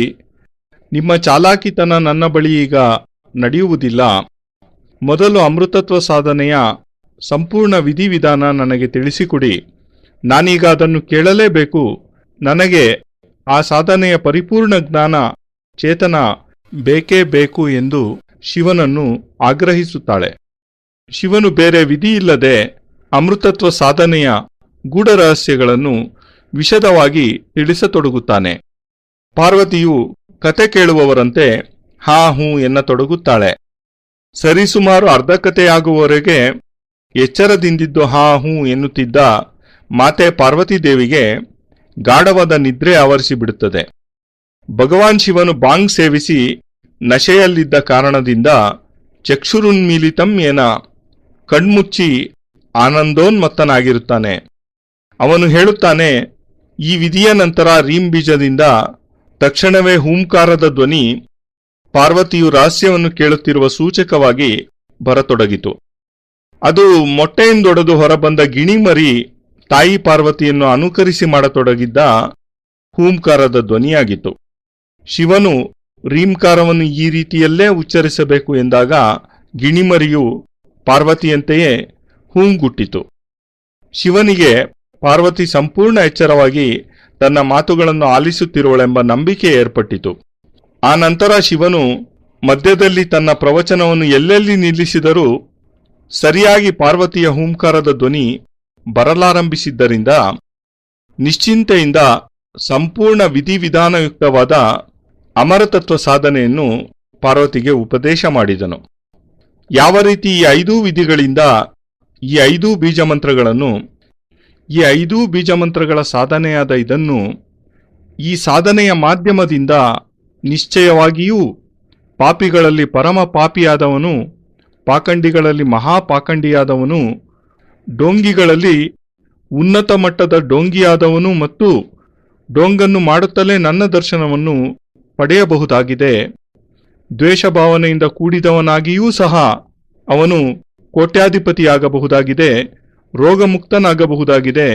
ನಿಮ್ಮ ಚಾಲಾಕಿತನ ನನ್ನ ಬಳಿ ಈಗ ನಡೆಯುವುದಿಲ್ಲ. ಮೊದಲು ಅಮೃತತ್ವ ಸಾಧನೆಯ ಸಂಪೂರ್ಣ ವಿಧಿವಿಧಾನ ನನಗೆ ತಿಳಿಸಿಕೊಡಿ. ನಾನೀಗ ಅದನ್ನು ಕೇಳಲೇಬೇಕು. ನನಗೆ ಆ ಸಾಧನೆಯ ಪರಿಪೂರ್ಣ ಜ್ಞಾನ ಚೇತನ ಬೇಕೇ ಬೇಕು ಎಂದು ಶಿವನನ್ನು ಆಗ್ರಹಿಸುತ್ತಾಳೆ. ಶಿವನು ಬೇರೆ ವಿಧಿಯಿಲ್ಲದೆ ಅಮೃತತ್ವ ಸಾಧನೆಯ ಗೂಢ ರಹಸ್ಯಗಳನ್ನು ವಿಶದವಾಗಿ ತಿಳಿಸತೊಡಗುತ್ತಾನೆ. ಪಾರ್ವತಿಯು ಕತೆ ಕೇಳುವವರಂತೆ ಹಾ ಹೂ ಎನ್ನತೊಡಗುತ್ತಾಳೆ. ಸರಿಸುಮಾರು ಅರ್ಧ ಕಥೆಯಾಗುವವರೆಗೆ ಎಚ್ಚರದಿಂದಿದ್ದು ಹಾ ಹೂ ಎನ್ನುತ್ತಿದ್ದ ಮಾತೆ ಪಾರ್ವತಿದೇವಿಗೆ ಗಾಢವಾದ ನಿದ್ರೆ ಆವರಿಸಿಬಿಡುತ್ತದೆ. ಭಗವಾನ್ ಶಿವನು ಬಾಂಗ್ ಸೇವಿಸಿ ನಶೆಯಲ್ಲಿದ್ದ ಕಾರಣದಿಂದ ಚಕ್ಷುರುನ್ಮೀಲಿತಂ ಏನ, ಕಣ್ಮುಚ್ಚಿ ಆನಂದೋನ್ಮತ್ತನಾಗಿರುತ್ತಾನೆ. ಅವನು ಹೇಳುತ್ತಾನೆ, ಈ ವಿಧಿಯ ನಂತರ ರೀಂ ಬೀಜದಿಂದ ತಕ್ಷಣವೇ ಹೂಂಕಾರದ ಧ್ವನಿ ಪಾರ್ವತಿಯು ರಹಸ್ಯವನ್ನು ಕೇಳುತ್ತಿರುವ ಸೂಚಕವಾಗಿ ಬರತೊಡಗಿತು. ಅದು ಮೊಟ್ಟೆಯಿಂದೊಡೆದು ಹೊರಬಂದ ಗಿಣಿಮರಿ ತಾಯಿ ಪಾರ್ವತಿಯನ್ನು ಅನುಕರಿಸಿ ಮಾಡತೊಡಗಿದ್ದ ಹೂಂಕಾರದ ಧ್ವನಿಯಾಗಿತ್ತು. ಶಿವನು ರೀಂಕಾರವನ್ನು ಈ ರೀತಿಯಲ್ಲೇ ಉಚ್ಚರಿಸಬೇಕು ಎಂದಾಗ ಗಿಣಿಮರಿಯು ಪಾರ್ವತಿಯಂತೆಯೇ ಹೂಂಗುಟ್ಟಿತು. ಶಿವನಿಗೆ ಪಾರ್ವತಿ ಸಂಪೂರ್ಣ ಎಚ್ಚರವಾಗಿ ತನ್ನ ಮಾತುಗಳನ್ನು ಆಲಿಸುತ್ತಿರುವಳೆಂಬ ನಂಬಿಕೆ ಏರ್ಪಟ್ಟಿತು. ಆ ನಂತರ ಶಿವನು ಮಧ್ಯದಲ್ಲಿ ತನ್ನ ಪ್ರವಚನವನ್ನು ಎಲ್ಲೆಲ್ಲಿ ನಿಲ್ಲಿಸಿದರೂ ಸರಿಯಾಗಿ ಪಾರ್ವತಿಯ ಹೂಂಕಾರದ ಧ್ವನಿ ಬರಲಾರಂಭಿಸಿದ್ದರಿಂದ ನಿಶ್ಚಿಂತೆಯಿಂದ ಸಂಪೂರ್ಣ ವಿಧಿವಿಧಾನಯುಕ್ತವಾದ ಅಮರತತ್ವ ಸಾಧನೆಯನ್ನು ಪಾರ್ವತಿಗೆ ಉಪದೇಶ ಮಾಡಿದನು. ಯಾವ ರೀತಿ ಈ 5 ವಿಧಿಗಳಿಂದ ಈ 5 ಬೀಜಮಂತ್ರಗಳನ್ನು, ಈ 5 ಬೀಜಮಂತ್ರಗಳ ಸಾಧನೆಯಾದ ಇದನ್ನು, ಈ ಸಾಧನೆಯ ಮಾಧ್ಯಮದಿಂದ ನಿಶ್ಚಯವಾಗಿಯೂ ಪಾಪಿಗಳಲ್ಲಿ ಪರಮ ಪಾಪಿಯಾದವನು, ಪಾಖಂಡಿಗಳಲ್ಲಿ ಮಹಾಪಾಖಂಡಿಯಾದವನು, ಡೋಂಗಿಗಳಲ್ಲಿ ಉನ್ನತ ಮಟ್ಟದ ಡೋಂಗಿಯಾದವನು ಮತ್ತು ಡೋಂಗನ್ನು ಮಾಡುತ್ತಲೇ ನನ್ನ ದರ್ಶನವನ್ನು ಪಡೆಯಬಹುದಾಗಿದೆ. ದ್ವೇಷ ಭಾವನೆಯಿಂದ ಕೂಡಿದವನಾಗಿಯೂ ಸಹ ಅವನು ಕೋಟ್ಯಾಧಿಪತಿಯಾಗಬಹುದಾಗಿದೆ, ರೋಗಮುಕ್ತನಾಗಬಹುದಾಗಿದೆ,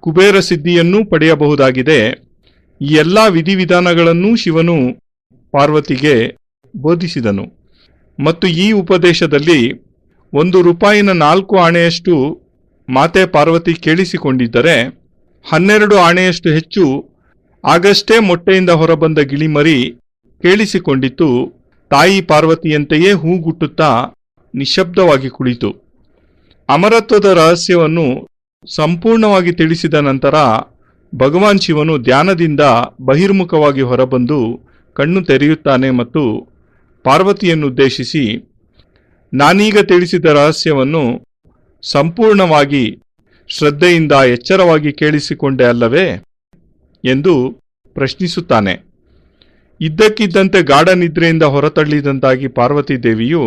ಕುಬೇರ ಸಿದ್ಧಿಯನ್ನೂ ಪಡೆಯಬಹುದಾಗಿದೆ. ಈ ಎಲ್ಲ ವಿಧಿವಿಧಾನಗಳನ್ನೂ ಶಿವನು ಪಾರ್ವತಿಗೆ ಬೋಧಿಸಿದನು. ಮತ್ತು ಈ ಉಪದೇಶದಲ್ಲಿ 1 ರೂಪಾಯಿನ 4 ಆಣೆಯಷ್ಟು ಮಾತೆ ಪಾರ್ವತಿ ಕೇಳಿಸಿಕೊಂಡಿದ್ದರೆ 12 ಆಣೆಯಷ್ಟು ಹೆಚ್ಚು ಆಗಷ್ಟೇ ಮೊಟ್ಟೆಯಿಂದ ಹೊರಬಂದ ಗಿಳಿಮರಿ ಕೇಳಿಸಿಕೊಂಡಿತ್ತು. ತಾಯಿ ಪಾರ್ವತಿಯಂತೆಯೇ ಹೂಗುಟ್ಟುತ್ತಾ ನಿಶ್ಶಬ್ದವಾಗಿ ಕುಳಿತು. ಅಮರತ್ವದ ರಹಸ್ಯವನ್ನು ಸಂಪೂರ್ಣವಾಗಿ ತಿಳಿಸಿದ ನಂತರ ಭಗವಾನ್ ಶಿವನು ಧ್ಯಾನದಿಂದ ಬಹಿರ್ಮುಖವಾಗಿ ಹೊರಬಂದು ಕಣ್ಣು ತೆರೆಯುತ್ತಾನೆ ಮತ್ತು ಪಾರ್ವತಿಯನ್ನುದ್ದೇಶಿಸಿ, ನಾನೀಗ ತಿಳಿಸಿದ ರಹಸ್ಯವನ್ನು ಸಂಪೂರ್ಣವಾಗಿ ಶ್ರದ್ಧೆಯಿಂದ ಎಚ್ಚರವಾಗಿ ಕೇಳಿಸಿಕೊಂಡೆ ಅಲ್ಲವೇ ಎಂದು ಪ್ರಶ್ನಿಸುತ್ತಾನೆ. ಇದ್ದಕ್ಕಿದ್ದಂತೆ ಗಾಢ ನಿದ್ರೆಯಿಂದ ಹೊರತಳ್ಳಿದಂತಾಗಿ ಪಾರ್ವತಿ ದೇವಿಯು,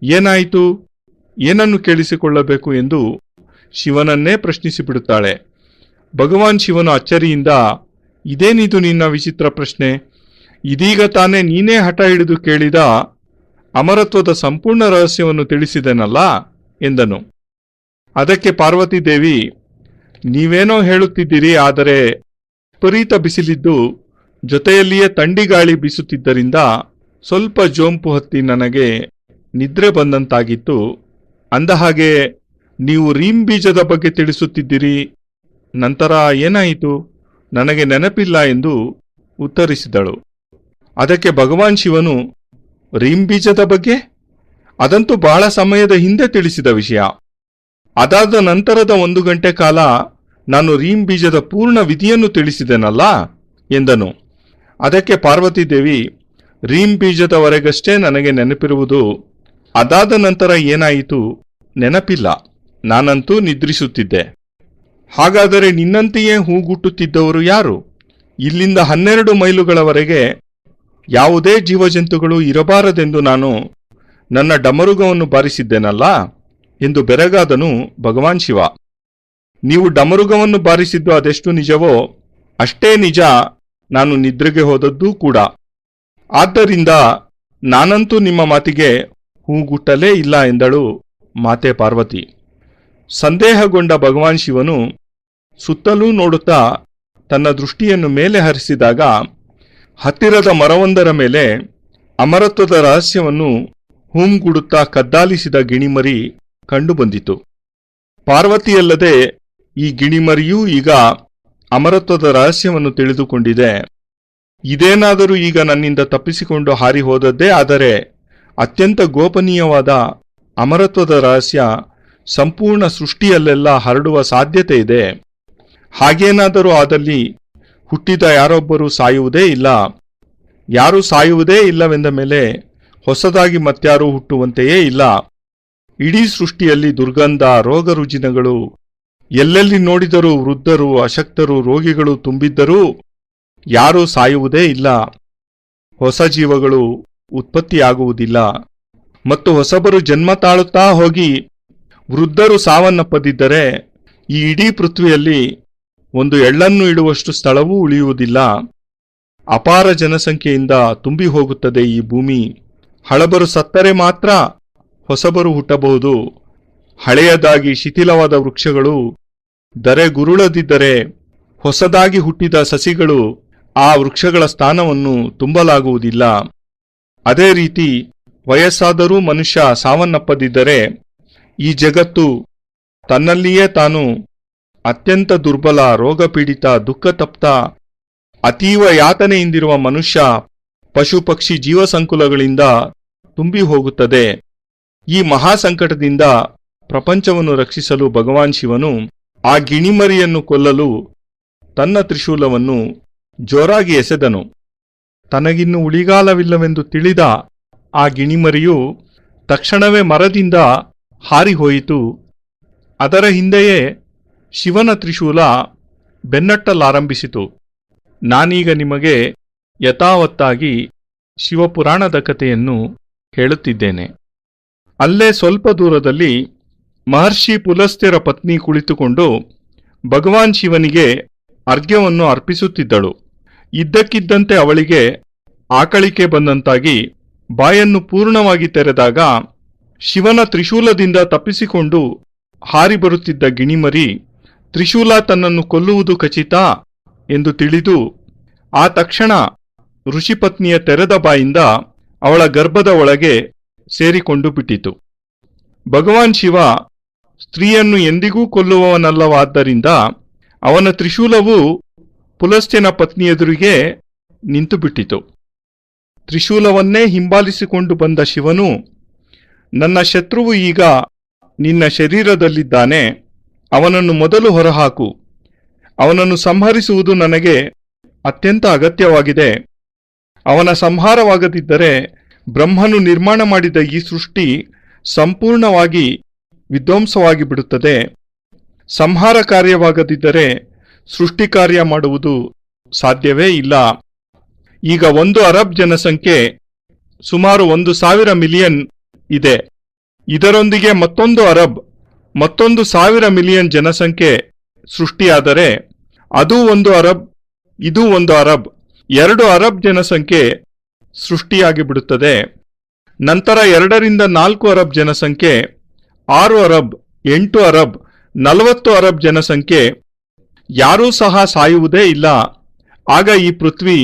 ಏನಾಯಿತು, ಏನನ್ನು ಕೇಳಿಸಿಕೊಳ್ಳಬೇಕು ಎಂದು ಶಿವನನ್ನೇ ಪ್ರಶ್ನಿಸಿಬಿಡುತ್ತಾಳೆ. ಭಗವಾನ್ ಶಿವನು ಅಚ್ಚರಿಯಿಂದ, ಇದೇನಿದು ನಿನ್ನ ವಿಚಿತ್ರ ಪ್ರಶ್ನೆ? ಇದೀಗ ತಾನೇ ನೀನೇ ಹಠ ಹಿಡಿದು ಕೇಳಿದ ಅಮರತ್ವದ ಸಂಪೂರ್ಣ ರಹಸ್ಯವನ್ನು ತಿಳಿಸಿದೆನಲ್ಲ ಎಂದನು. ಅದಕ್ಕೆ ಪಾರ್ವತಿ ದೇವಿ, ನೀವೇನೋ ಹೇಳುತ್ತಿದ್ದೀರಿ, ಆದರೆ ವಿಪರೀತ ಬಿಸಿಲಿದ್ದು ಜೊತೆಯಲ್ಲಿಯೇ ಥಂಡಿಗಾಳಿ ಬೀಸುತ್ತಿದ್ದರಿಂದ ಸ್ವಲ್ಪ ಜೋಂಪು ಹತ್ತಿ ನನಗೆ ನಿದ್ರೆ ಬಂದಂತಾಗಿತ್ತು. ಅಂದಹಾಗೆ ನೀವು ರೀಂ ಬೀಜದ ಬಗ್ಗೆ ತಿಳಿಸುತ್ತಿದ್ದೀರಿ, ನಂತರ ಏನಾಯಿತು? ನನಗೆ ನೆನಪಿಲ್ಲ ಎಂದು ಉತ್ತರಿಸಿದಳು. ಅದಕ್ಕೆ ಭಗವಾನ್ ಶಿವನು, ರೀಂ ಬೀಜದ ಬಗ್ಗೆ? ಅದಂತೂ ಬಹಳ ಸಮಯದ ಹಿಂದೆ ತಿಳಿಸಿದ ವಿಷಯ. ಅದಾದ ನಂತರದ 1 ಗಂಟೆ ಕಾಲ ನಾನು ರೀಂ ಬೀಜದ ಪೂರ್ಣ ವಿಧಿಯನ್ನು ತಿಳಿಸಿದೆನಲ್ಲ ಎಂದನು. ಅದಕ್ಕೆ ಪಾರ್ವತೀದೇವಿ, ರೀಂ ಬೀಜದವರೆಗಷ್ಟೇ ನನಗೆ ನೆನಪಿರುವುದು. ಅದಾದ ನಂತರ ಏನಾಯಿತು ನೆನಪಿಲ್ಲ. ನಾನಂತೂ ನಿದ್ರಿಸುತ್ತಿದ್ದೆ. ಹಾಗಾದರೆ ನಿನ್ನಂತೆಯೇ ಹೂಗುಟ್ಟುತ್ತಿದ್ದವರು ಯಾರು? ಇಲ್ಲಿಂದ 12 ಮೈಲುಗಳವರೆಗೆ ಯಾವುದೇ ಜೀವಜಂತುಗಳು ಇರಬಾರದೆಂದು ನಾನು ನನ್ನ ಡಮರುಗವನ್ನು ಬಾರಿಸಿದ್ದೇನಲ್ಲ ಎಂದು ಬೆರಗಾದನು ಭಗವಾನ್ ಶಿವ. ನೀವು ಡಮರುಗವನ್ನು ಬಾರಿಸಿದ್ದು ಅದೆಷ್ಟು ನಿಜವೋ ಅಷ್ಟೇ ನಿಜ ನಾನು ನಿದ್ರೆಗೆ ಹೋದದ್ದೂ ಕೂಡ. ಆದ್ದರಿಂದ ನಾನಂತೂ ನಿಮ್ಮ ಮಾತಿಗೆ ಹೂಗುಟ್ಟಲೇ ಇಲ್ಲ ಎಂದಳು ಮಾತೆ ಪಾರ್ವತಿ. ಸಂದೇಹಗೊಂಡ ಭಗವಾನ್ ಶಿವನು ಸುತ್ತಲೂ ನೋಡುತ್ತಾ ತನ್ನ ದೃಷ್ಟಿಯನ್ನು ಮೇಲೆ ಹರಿಸಿದಾಗ ಹತ್ತಿರದ ಮರವೊಂದರ ಮೇಲೆ ಅಮರತ್ವದ ರಹಸ್ಯವನ್ನು ಹೂಂಗುಡುತ್ತಾ ಕದ್ದಾಲಿಸಿದ ಗಿಣಿಮರಿ ಕಂಡುಬಂದಿತು. ಪಾರ್ವತಿಯಲ್ಲದೆ ಈ ಗಿಣಿಮರಿಯೂ ಈಗ ಅಮರತ್ವದ ರಹಸ್ಯವನ್ನು ತಿಳಿದುಕೊಂಡಿದೆ. ಇದೇನಾದರೂ ಈಗ ನನ್ನಿಂದ ತಪ್ಪಿಸಿಕೊಂಡು ಹಾರಿ ಹೋದದ್ದೇ ಆದರೆ ಅತ್ಯಂತ ಗೋಪನೀಯವಾದ ಅಮರತ್ವದ ರಹಸ್ಯ ಸಂಪೂರ್ಣ ಸೃಷ್ಟಿಯಲ್ಲೆಲ್ಲ ಹರಡುವ ಸಾಧ್ಯತೆ ಇದೆ. ಹಾಗೇನಾದರೂ ಆದಲ್ಲಿ ಹುಟ್ಟಿದ ಯಾರೊಬ್ಬರೂ ಸಾಯುವುದೇ ಇಲ್ಲ. ಯಾರೂ ಸಾಯುವುದೇ ಇಲ್ಲವೆಂದ ಮೇಲೆ ಹೊಸದಾಗಿ ಮತ್ಯಾರೂ ಹುಟ್ಟುವಂತೆಯೇ ಇಲ್ಲ. ಇಡೀ ಸೃಷ್ಟಿಯಲ್ಲಿ ದುರ್ಗಂಧ, ರೋಗ ರುಜಿನಗಳು ಎಲ್ಲೆಲ್ಲಿ ನೋಡಿದರೂ ವೃದ್ಧರು, ಅಶಕ್ತರು, ರೋಗಿಗಳು ತುಂಬಿದ್ದರೂ ಯಾರೂ ಸಾಯುವುದೇ ಇಲ್ಲ. ಹೊಸ ಜೀವಗಳು ಉತ್ಪತ್ತಿಯಾಗುವುದಿಲ್ಲ ಮತ್ತು ಹೊಸಬರು ಜನ್ಮ ತಾಳುತ್ತಾ ಹೋಗಿ ವೃದ್ಧರು ಸಾವನ್ನಪ್ಪದಿದ್ದರೆ ಈ ಇಡೀ ಪೃಥ್ವಿಯಲ್ಲಿ ಒಂದು ಎಳ್ಳನ್ನು ಇಡುವಷ್ಟು ಸ್ಥಳವೂ ಉಳಿಯುವುದಿಲ್ಲ. ಅಪಾರ ಜನಸಂಖ್ಯೆಯಿಂದ ತುಂಬಿ ಹೋಗುತ್ತದೆ ಈ ಭೂಮಿ. ಹಳಬರು ಸತ್ತರೆ ಮಾತ್ರ ಹೊಸಬರು ಹುಟ್ಟಬಹುದು. ಹಳೆಯದಾಗಿ ಶಿಥಿಲವಾದ ವೃಕ್ಷಗಳು ಧರೆಗುರುಳದಿದ್ದರೆ ಹೊಸದಾಗಿ ಹುಟ್ಟಿದ ಸಸಿಗಳು ಆ ವೃಕ್ಷಗಳ ಸ್ಥಾನವನ್ನು ತುಂಬಲಾಗುವುದಿಲ್ಲ. ಅದೇ ರೀತಿ ವಯಸ್ಸಾದರೂ ಮನುಷ್ಯ ಸಾವನ್ನಪ್ಪದಿದ್ದರೆ ಈ ಜಗತ್ತು ತನ್ನಲ್ಲಿಯೇ ತಾನು ಅತ್ಯಂತ ದುರ್ಬಲ, ರೋಗಪೀಡಿತ, ದುಃಖತಪ್ತ, ಅತೀವ ಯಾತನೆಯಿಂದಿರುವ ಮನುಷ್ಯ, ಪಶು ಪಕ್ಷಿ ಜೀವಸಂಕುಲಗಳಿಂದ ತುಂಬಿ ಹೋಗುತ್ತದೆ. ಈ ಮಹಾಸಂಕಟದಿಂದ ಪ್ರಪಂಚವನ್ನು ರಕ್ಷಿಸಲು ಭಗವಾನ್ ಶಿವನು ಆ ಗಿಣಿಮರಿಯನ್ನು ಕೊಲ್ಲಲು ತನ್ನ ತ್ರಿಶೂಲವನ್ನು ಜೋರಾಗಿ ಎಸೆದನು. ತನಗಿನ್ನು ಉಳಿಗಾಲವಿಲ್ಲವೆಂದು ತಿಳಿದ ಆ ಗಿಣಿಮರಿಯು ತಕ್ಷಣವೇ ಮರದಿಂದ ಹಾರಿಹೋಯಿತು. ಅದರ ಹಿಂದೆಯೇ ಶಿವನ ತ್ರಿಶೂಲ ಬೆನ್ನಟ್ಟಲಾರಂಭಿಸಿತು. ನಾನೀಗ ನಿಮಗೆ ಯಥಾವತ್ತಾಗಿ ಶಿವಪುರಾಣದ ಕಥೆಯನ್ನು ಹೇಳುತ್ತಿದ್ದೇನೆ. ಅಲ್ಲೇ ಸ್ವಲ್ಪ ದೂರದಲ್ಲಿ ಮಹರ್ಷಿ ಪುಲಸ್ತ್ಯರ ಪತ್ನಿ ಕುಳಿತುಕೊಂಡು ಭಗವಾನ್ ಶಿವನಿಗೆ ಅರ್ಘ್ಯವನ್ನು ಅರ್ಪಿಸುತ್ತಿದ್ದಳು. ಇದ್ದಕ್ಕಿದ್ದಂತೆ ಅವಳಿಗೆ ಆಕಳಿಕೆ ಬಂದಂತಾಗಿ ಬಾಯನ್ನು ಪೂರ್ಣವಾಗಿ ತೆರೆದಾಗ ಶಿವನ ತ್ರಿಶೂಲದಿಂದ ತಪ್ಪಿಸಿಕೊಂಡು ಹಾರಿ ಬರುತ್ತಿದ್ದ ಗಿಣಿಮರಿ ತ್ರಿಶೂಲ ತನ್ನನ್ನು ಕೊಲ್ಲುವುದು ಖಚಿತ ಎಂದು ತಿಳಿದು ಆ ತಕ್ಷಣ ಋಷಿಪತ್ನಿಯ ತೆರೆದ ಬಾಯಿಂದ ಅವಳ ಗರ್ಭದ ಒಳಗೆ ಸೇರಿಕೊಂಡು ಬಿಟ್ಟಿತು. ಭಗವಾನ್ ಶಿವ ಸ್ತ್ರೀಯನ್ನು ಎಂದಿಗೂ ಕೊಲ್ಲುವವನಲ್ಲವಾದ್ದರಿಂದ ಅವನ ತ್ರಿಶೂಲವು ಪುಲಸ್ತ್ಯನ ಪತ್ನಿಯೆದುರಿಗೆ ನಿಂತುಬಿಟ್ಟಿತು. ತ್ರಿಶೂಲವನ್ನೇ ಹಿಂಬಾಲಿಸಿಕೊಂಡು ಬಂದ ಶಿವನು, ನನ್ನ ಶತ್ರುವು ಈಗ ನಿನ್ನ ಶರೀರದಲ್ಲಿದ್ದಾನೆ, ಅವನನ್ನು ಮೊದಲು ಹೊರಹಾಕು. ಅವನನ್ನು ಸಂಹರಿಸುವುದು ನನಗೆ ಅತ್ಯಂತ ಅಗತ್ಯವಾಗಿದೆ. ಅವನ ಸಂಹಾರವಾಗದಿದ್ದರೆ ಬ್ರಹ್ಮನು ನಿರ್ಮಾಣ ಮಾಡಿದ ಈ ಸೃಷ್ಟಿ ಸಂಪೂರ್ಣವಾಗಿ ವಿಧ್ವಂಸವಾಗಿ ಬಿಡುತ್ತದೆ. ಸಂಹಾರ ಕಾರ್ಯವಾಗದಿದ್ದರೆ ಸೃಷ್ಟಿ ಕಾರ್ಯ ಮಾಡುವುದು ಸಾಧ್ಯವೇ ಇಲ್ಲ. ಈಗ 1 ಅರಬ್ ಜನಸಂಖ್ಯೆ ಸುಮಾರು 1,000 ಮಿಲಿಯನ್ ಇದೆ. ಇದರೊಂದಿಗೆ ಮತ್ತೊಂದು ಅರಬ್, ಮತ್ತೊಂದು 1,000 ಮಿಲಿಯನ್ ಜನಸಂಖ್ಯೆ ಸೃಷ್ಟಿಯಾದರೆ ಅದೂ 1 ಅರಬ್, ಇದೂ 1 ಅರಬ್, 2 ಅರಬ್ ಜನಸಂಖ್ಯೆ ಸೃಷ್ಟಿಯಾಗಿ ಬಿಡುತ್ತದೆ. ನಂತರ 2 ರಿಂದ 4 ಅರಬ್ ಜನಸಂಖ್ಯೆ, 6 ಅರಬ್, 8 ಅರಬ್, 40 ಅರಬ್ ಜನಸಂಖ್ಯೆ. ಯಾರೂ ಸಹ ಸಾಯುವುದೇ ಇಲ್ಲ. ಆಗ ಈ ಪೃಥ್ವಿ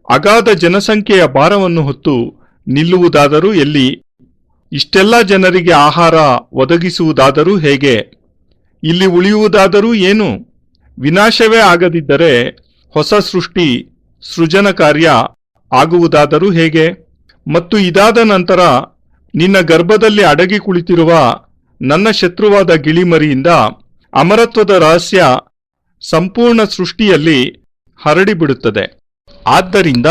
ಅಗಾಧ ಜನಸಂಖ್ಯೆಯ ಭಾರವನ್ನು ಹೊತ್ತು ನಿಲ್ಲುವುದಾದರೂ ಎಲ್ಲಿ? ಇಷ್ಟೆಲ್ಲ ಜನರಿಗೆ ಆಹಾರ ಒದಗಿಸುವುದಾದರೂ ಹೇಗೆ? ಇಲ್ಲಿ ಉಳಿಯುವುದಾದರೂ ಏನು? ವಿನಾಶವೇ ಆಗದಿದ್ದರೆ ಹೊಸ ಸೃಷ್ಟಿ, ಸೃಜನ ಕಾರ್ಯ ಆಗುವುದಾದರೂ ಹೇಗೆ? ಮತ್ತು ಇದಾದ ನಂತರ ನಿನ್ನ ಗರ್ಭದಲ್ಲಿ ಅಡಗಿ ಕುಳಿತಿರುವ ನನ್ನ ಶತ್ರುವಾದ ಗಿಳಿಮರಿಯಿಂದ ಅಮರತ್ವದ ರಹಸ್ಯ ಸಂಪೂರ್ಣ ಸೃಷ್ಟಿಯಲ್ಲಿ ಹರಡಿಬಿಡುತ್ತದೆ. ಆದ್ದರಿಂದ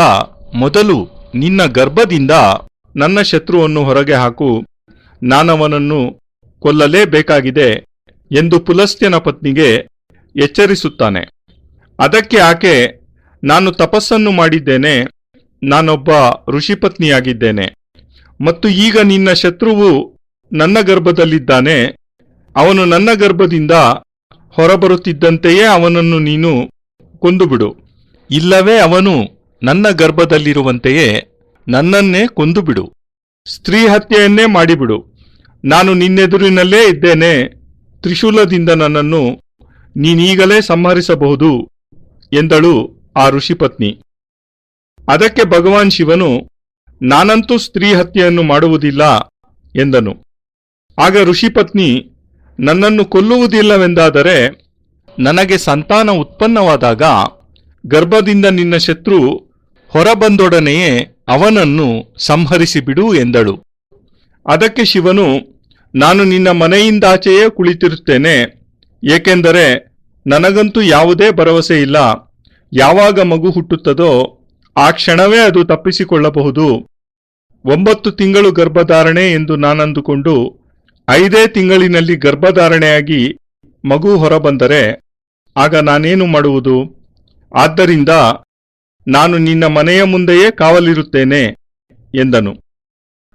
ಮೊದಲು ನಿನ್ನ ಗರ್ಭದಿಂದ ನನ್ನ ಶತ್ರುವನ್ನು ಹೊರಗೆ ಹಾಕು, ನಾನವನನ್ನು ಕೊಲ್ಲಲೇಬೇಕಾಗಿದೆ ಎಂದು ಪುಲಸ್ತ್ಯನ ಪತ್ನಿಗೆ ಎಚ್ಚರಿಸುತ್ತಾನೆ. ಅದಕ್ಕೆ ಆಕೆ, ನಾನು ತಪಸ್ಸನ್ನು ಮಾಡಿದ್ದೇನೆ, ನಾನೊಬ್ಬ ಋಷಿಪತ್ನಿಯಾಗಿದ್ದೇನೆ, ಮತ್ತು ಈಗ ನಿನ್ನ ಶತ್ರುವು ನನ್ನ ಗರ್ಭದಲ್ಲಿದ್ದಾನೆ. ಅವನು ನನ್ನ ಗರ್ಭದಿಂದ ಹೊರಬರುತ್ತಿದ್ದಂತೆಯೇ ಅವನನ್ನು ನೀನು ಕೊಂದುಬಿಡು, ಇಲ್ಲವೇ ಅವನು ನನ್ನ ಗರ್ಭದಲ್ಲಿರುವಂತೆಯೇ ನನ್ನನ್ನೇ ಕೊಂದುಬಿಡು, ಸ್ತ್ರೀ ಹತ್ಯೆಯನ್ನೇ ಮಾಡಿಬಿಡು. ನಾನು ನಿನ್ನೆದುರಿನಲ್ಲೇ ಇದ್ದೇನೆ, ತ್ರಿಶೂಲದಿಂದ ನನ್ನನ್ನು ನೀನೀಗಲೇ ಸಂಹರಿಸಬಹುದು ಎಂದಳು ಆ ಋಷಿಪತ್ನಿ. ಅದಕ್ಕೆ ಭಗವಾನ್ ಶಿವನು, ನಾನಂತೂ ಸ್ತ್ರೀ ಹತ್ಯೆಯನ್ನು ಮಾಡುವುದಿಲ್ಲ ಎಂದನು. ಆಗ ಋಷಿಪತ್ನಿ, ನನ್ನನ್ನು ಕೊಲ್ಲುವುದಿಲ್ಲವೆಂದಾದರೆ ನನಗೆ ಸಂತಾನ ಉತ್ಪನ್ನವಾದಾಗ ಗರ್ಭದಿಂದ ನಿನ್ನ ಶತ್ರು ಹೊರಬಂದೊಡನೆಯೇ ಅವನನ್ನು ಸಂಹರಿಸಿಬಿಡು ಎಂದಳು. ಅದಕ್ಕೆ ಶಿವನು, ನಾನು ನಿನ್ನ ಮನೆಯಿಂದಾಚೆಯೇ ಕುಳಿತಿರುತ್ತೇನೆ, ಏಕೆಂದರೆ ನನಗಂತೂ ಯಾವುದೇ ಭರವಸೆ ಇಲ್ಲ. ಯಾವಾಗ ಮಗು ಹುಟ್ಟುತ್ತದೋ ಆ ಕ್ಷಣವೇ ಅದು ತಪ್ಪಿಸಿಕೊಳ್ಳಬಹುದು. 9 ತಿಂಗಳು ಗರ್ಭಧಾರಣೆ ಎಂದು ನಾನಂದುಕೊಂಡು 5ನೇ ತಿಂಗಳಿನಲ್ಲಿ ಗರ್ಭಧಾರಣೆಯಾಗಿ ಮಗು ಹೊರಬಂದರೆ ಆಗ ನಾನೇನು ಮಾಡುವುದು? ಆದ್ದರಿಂದ ನಾನು ನಿನ್ನ ಮನೆಯ ಮುಂದೆಯೇ ಕಾವಲಿರುತ್ತೇನೆ ಎಂದನು.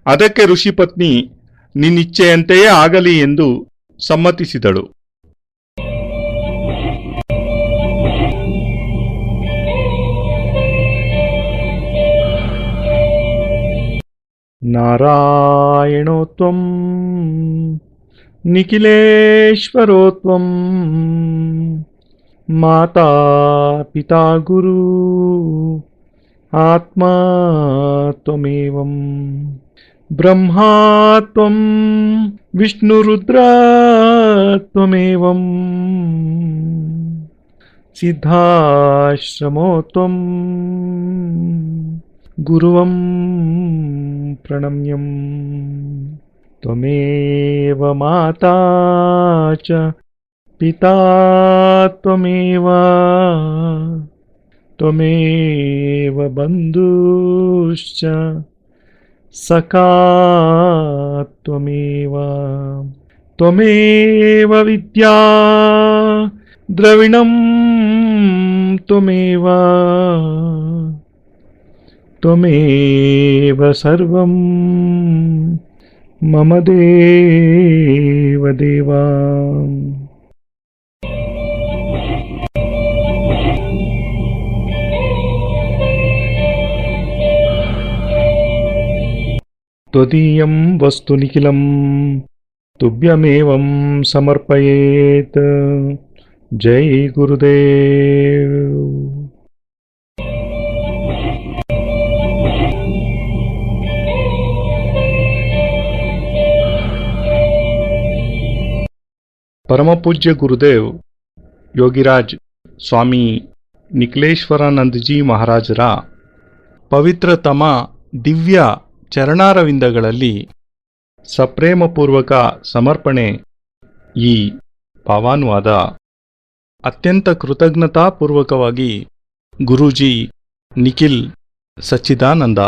ಅದಕ್ಕೆ ಋಷಿಪತ್ನಿ, ನಿನ್ನಿಚ್ಛೆಯಂತೆಯೇ ಆಗಲಿ ಎಂದು ಸಮ್ಮತಿಸಿದಳು. ನಾರಾಯಣೋ ತ್ವಂ ನಿಖಿಲೇಶ್ವರೋ ತ್ವಂ ಮಾತಾ ಪಿತಾ ಗುರು ಆತ್ಮಾ ತ್ವಮೇವಂ ಬ್ರಹ್ಮಾ ತ್ವಂ ವಿಷ್ಣುರುದ್ರ ತ್ವಮೇವಂ ಸಿದ್ಧಾಶ್ರಮೋ ತ್ವಂ ಗುರುವಂ ಪ್ರಣಮ್ಯಂ ತ್ವಮೇವ ಮಾತಾ ಚ ಪಿತಾ ತ್ವಮೇವ ತ್ವಮೇವ ಬಂಧುಶ್ಚ ಸಖಾ ತ್ವಮೇವ ತ್ವಮೇವ ವಿದ್ಯಾ ದ್ರವಿಣಂ ತ್ವಮೇವ ತ್ವಮೇವ ಸರ್ವಂ ಮಮ ದೇವ ದೇವ. ತ್ವದೀಯಂ ವಸ್ತು ನಿಖಿಲಂ ತುಭ್ಯಮೇವಂ ಸಮರ್ಪಯೇತ್. ಜೈ ಗುರುದೇವ್. ಪರಮಪೂಜ್ಯ ಗುರುದೇವ್ ಯೋಗಿರಾಜ್ ಸ್ವಾಮಿ ನಿಖಿಲೇಶ್ವರಾನಂದಜಿ ಮಹಾರಾಜರ ಪವಿತ್ರತಮ ದಿವ್ಯ ಚರಣಾರವಿಂದಗಳಲ್ಲಿ ಸಪ್ರೇಮಪೂರ್ವಕ ಸಮರ್ಪಣೆ ಈ ಭಾವಾನುವಾದ ಅತ್ಯಂತ ಕೃತಜ್ಞತಾಪೂರ್ವಕವಾಗಿ ಗುರೂಜಿ ನಿಖಿಲ್ ಸಚ್ಚಿದಾನಂದ